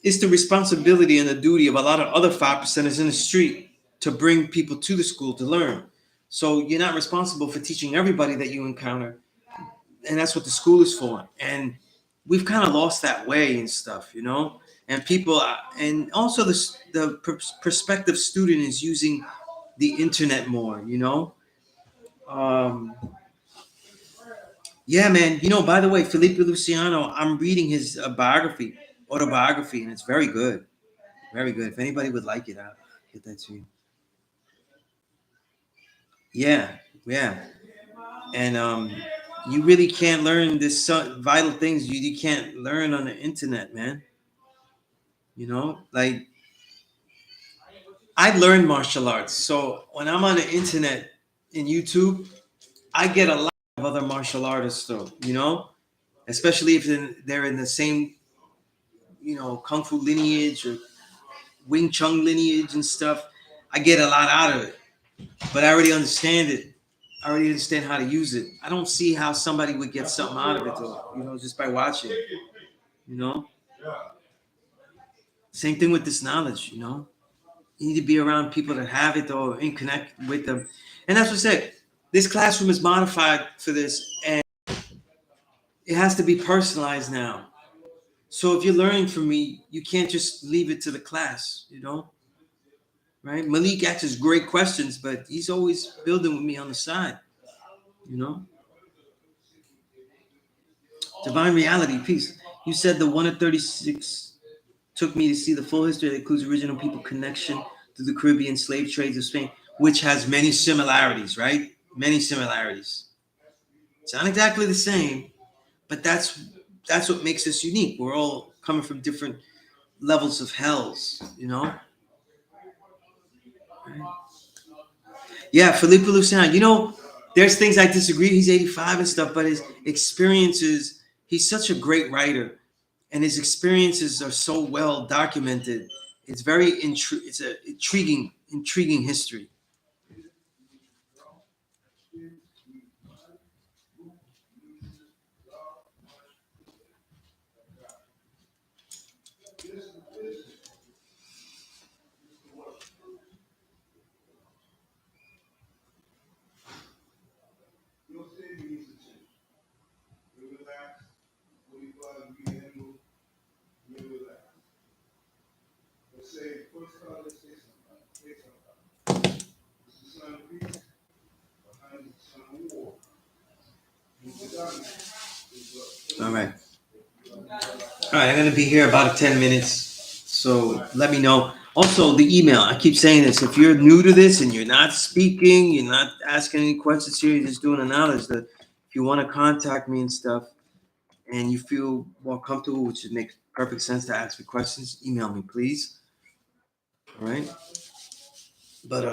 It's the responsibility and the duty of a lot of other 5%ers in the street to bring people to the school to learn. So you're not responsible for teaching everybody that you encounter, and that's what the school is for. And we've kind of lost that way and stuff, you know. And people, and also the prospective student is using the internet more, you know. Um, yeah, man. You know, by the way, Felipe Luciano, I'm reading his autobiography, and it's very good. Very good. If anybody would like it, I'll get that to you. Yeah, yeah. And You really can't learn this vital things you can't learn on the internet, man. You know, like I learned martial arts, so when I'm on the internet in YouTube, I get a lot of other martial artists, though. You know, especially if they're in the same, kung fu lineage or Wing Chun lineage and stuff. I get a lot out of it, but I already understand it. I already understand how to use it. I don't see how somebody would get something out of it, though. Just by watching. You know, same thing with this knowledge. You need to be around people that have it, though, and connect with them. And that's what I said. This classroom is modified for this, and it has to be personalized now. So if you're learning from me, you can't just leave it to the class, right? Malik asks great questions, but he's always building with me on the side, you know. Divine reality, peace. You said the 1 of 36 took me to see the full history that includes original people connection to the Caribbean slave trades of Spain, which has many similarities, right? Many similarities. It's not exactly the same, but that's what makes us unique. We're all coming from different levels of hells. Right? Yeah, Felipe Lucian. There's things I disagree. He's 85 and stuff, but his experiences, he's such a great writer, and his experiences are so well documented. It's very it's a intriguing history. You'll say he needs to change. You relax, 45 degree angle, you relax. Let's say, first card, let's say something. Say something. This is the sign of peace, behind the sign of war. All right. All right, I'm going to be here about 10 minutes, so let me know. Also, the email, I keep saying this. If you're new to this and you're not speaking, you're not asking any questions here, you're just doing a knowledge, that if you want to contact me and stuff, and you feel more comfortable, which would make perfect sense to ask me questions, email me, please. All right. But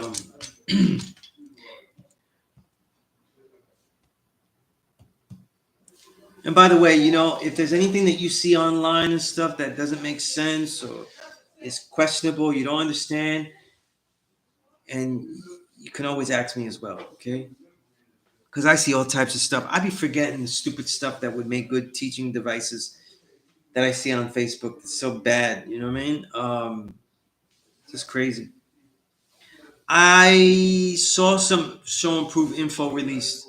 and by the way, if there's anything that you see online and stuff that doesn't make sense or is questionable, you don't understand, and you can always ask me as well, okay? Because I see all types of stuff. I be forgetting the stupid stuff that would make good teaching devices that I see on Facebook. It's so bad, you know what I mean? Just crazy. I saw some show and prove info released,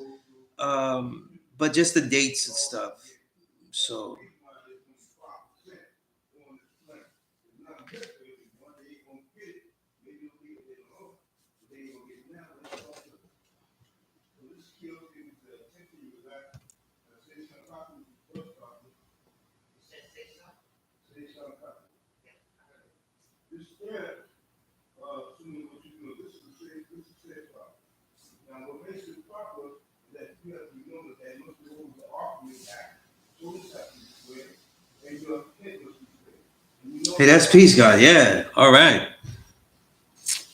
but just the dates and stuff. So Now, what makes it proper is that you have to remember that most of the rules are offering act, so it's have to be square, and your head must be square. hey, that's peace, God. Yeah. All right.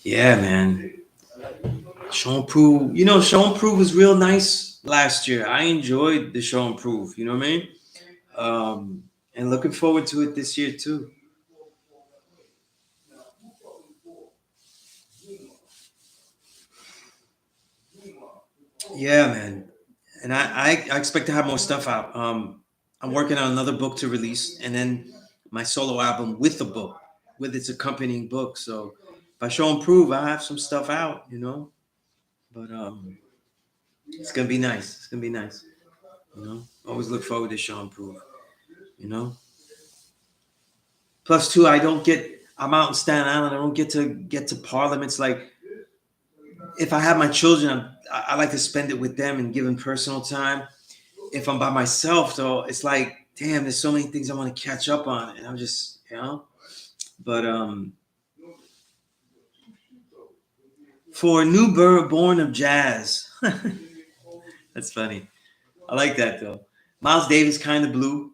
Yeah, man. Show and prove. Show and prove was real nice last year. I enjoyed the show and prove. You know what I mean? And looking forward to it this year too. Yeah, man. And I expect to have more stuff out. I'm working on another book to release, and then my solo album with the book, with its accompanying book. So if I show and prove, I have some stuff out. But it's gonna be nice. It's gonna be nice. Always look forward to show and prove. You know. Plus, two, I'm out in Staten Island. I don't get to parliaments. Like, if I have my children, I like to spend it with them and give them personal time. If I'm by myself, though, it's like, damn, there's so many things I want to catch up on, and I'm just. But for a new born of jazz, that's funny. I like that though. Miles Davis, kind of blue.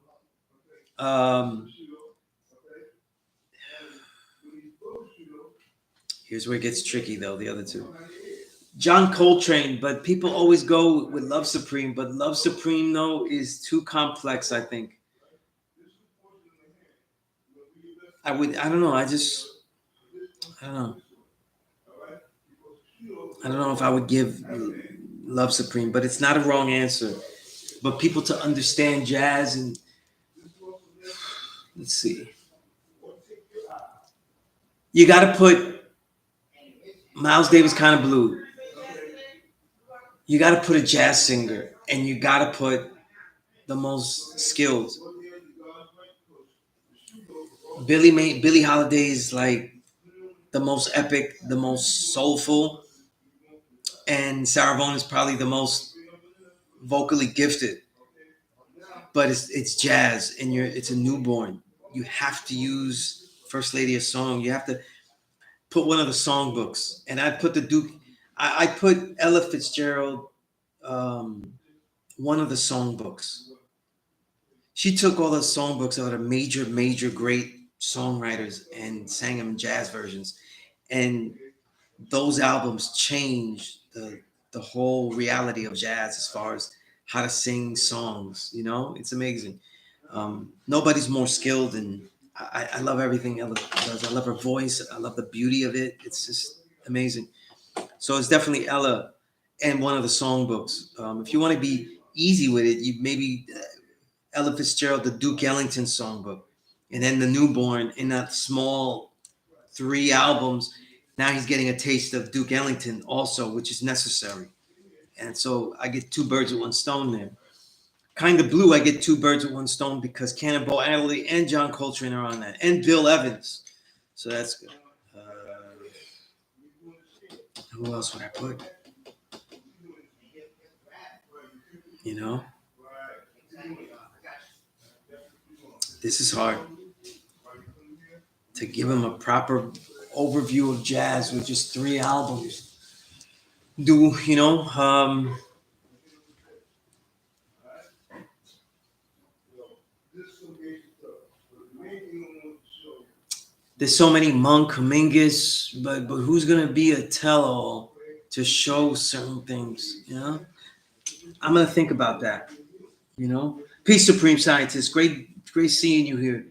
Here's where it gets tricky though. The other two, John Coltrane, but people always go with Love Supreme, but Love Supreme though is too complex. I think I don't know. I don't know. I don't know if I would give Love Supreme, but it's not a wrong answer. But people to understand jazz and let's see, you got to put Miles Davis, kind of blue. You got to put a jazz singer, and you got to put the most skilled. Billie Holiday is like the most epic, the most soulful, and Sarah Vaughan is probably the most vocally gifted. But it's jazz, and it's a newborn. You have to use First Lady a song. You have to put one of the songbooks, and I'd put the Duke. I put Ella Fitzgerald, one of the songbooks. She took all the songbooks of the major great songwriters and sang them in jazz versions, and those albums changed the whole reality of jazz as far as how to sing songs. You know, it's amazing. Nobody's more skilled, and I love everything Ella does. I love her voice. I love the beauty of it. It's just amazing. So it's definitely Ella and one of the songbooks. If you want to be easy with it, you maybe Ella Fitzgerald, the Duke Ellington songbook, and then the newborn in that small 3 albums. Now he's getting a taste of Duke Ellington also, which is necessary. And so I get 2 birds with 1 stone there. Kind of blue, I get 2 birds with 1 stone because Cannonball Adderley and John Coltrane are on that, and Bill Evans. So that's good. Who else would I put? You know, this is hard to give him a proper overview of jazz with just 3 albums. Do you know? There's so many Monk, Mingus, but who's gonna be a tell-all to show certain things? You know, I'm gonna think about that. You know, peace, Supreme Scientist. Great seeing you here.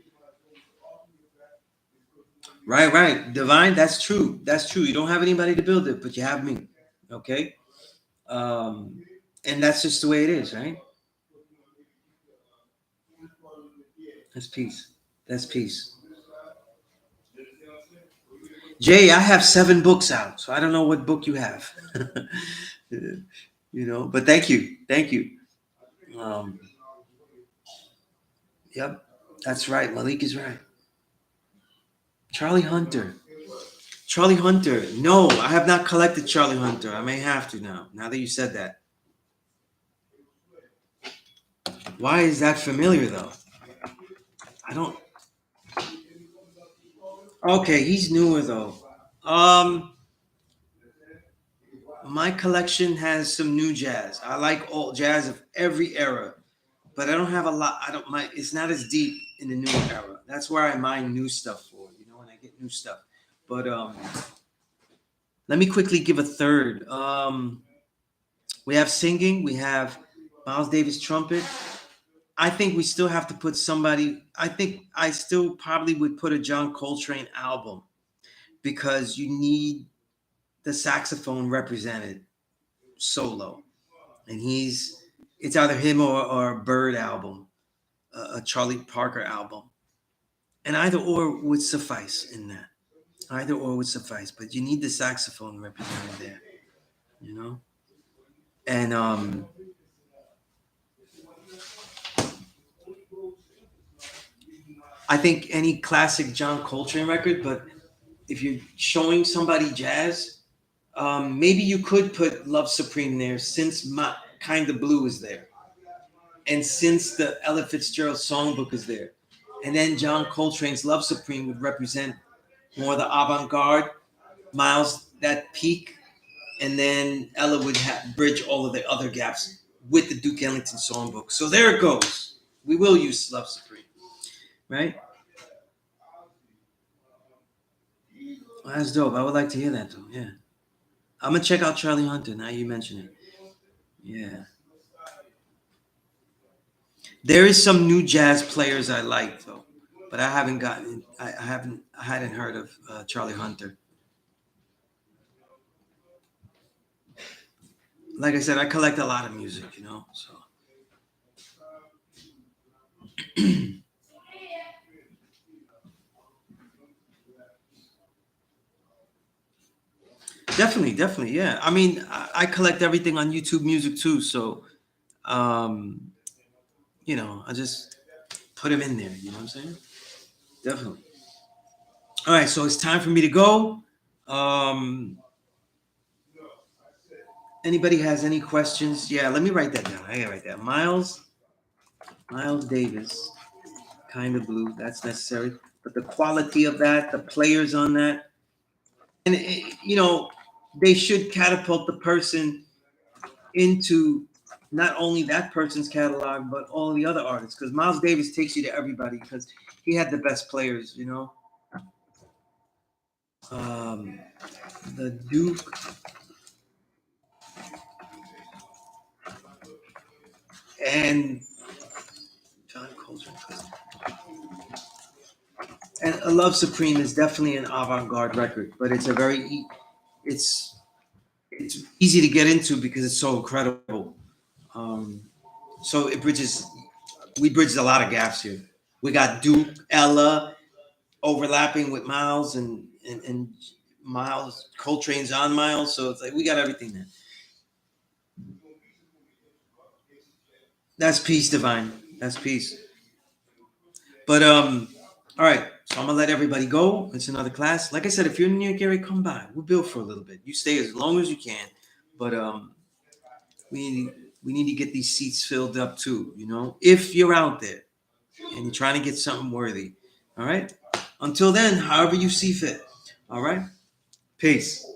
Right. Divine, that's true. That's true. You don't have anybody to build it, but you have me. Okay. And that's just the way it is, right? That's peace. That's peace. Jay, I have 7 books out, so I don't know what book you have. You know, but thank you. Yep, that's right. Malik is right. Charlie Hunter. No, I have not collected Charlie Hunter. I may have to now that you said that. Why is that familiar though? I don't. Okay, he's newer though. My collection has some new jazz. I like all jazz of every era, but I don't have a lot. I don't. It's not as deep in the new era. That's where I mine new stuff for. You know, when I get new stuff. But let me quickly give a third. We have singing. We have Miles Davis trumpet. I think we still have to put somebody. I think I still probably would put a John Coltrane album because you need the saxophone represented solo, and it's either him or a Bird album, a Charlie Parker album, and either or would suffice in that. Either or would suffice, but you need the saxophone represented there, you know, and I think any classic John Coltrane record, but if you're showing somebody jazz, maybe you could put Love Supreme there since my Kind of Blue is there. And since the Ella Fitzgerald songbook is there. And then John Coltrane's Love Supreme would represent more the avant-garde, Miles, that peak, and then Ella would bridge all of the other gaps with the Duke Ellington songbook. So there it goes. We will use Love Supreme, right? Well, that's dope. I would like to hear that though. Yeah, I'm gonna check out Charlie Hunter now you mention it. Yeah, there is some new jazz players I like though, but I haven't gotten. I hadn't heard of Charlie Hunter. Like I said, I collect a lot of music, you know. So definitely, yeah. I mean, I collect everything on YouTube Music too. So, um, you know, I just put them in there. You know what I'm saying? Definitely. All right, so it's time for me to go. Um, Anybody has any questions? Yeah, let me write that down. I gotta write that. Miles Davis, kind of blue. That's necessary. But the quality of that, the players on that, and you know, they should catapult the person into not only that person's catalog, but all the other artists. Because Miles Davis takes you to everybody because he had the best players. You know, um, the Duke. And John Coltrane. And A Love Supreme is definitely an avant-garde record, but it's a very it's it's easy to get into because it's so incredible. Um, so we bridged a lot of gaps here. We got Duke, Ella overlapping with Miles and Miles Coltrane's on Miles, so it's like we got everything there. That's peace, divine. That's peace. But all right. So I'm gonna let everybody go. It's another class. Like I said, if you're near Gary, come by. We'll build for a little bit. You stay as long as you can. But we need to get these seats filled up too, you know, if you're out there and you're trying to get something worthy. All right. Until then, however you see fit. All right. Peace.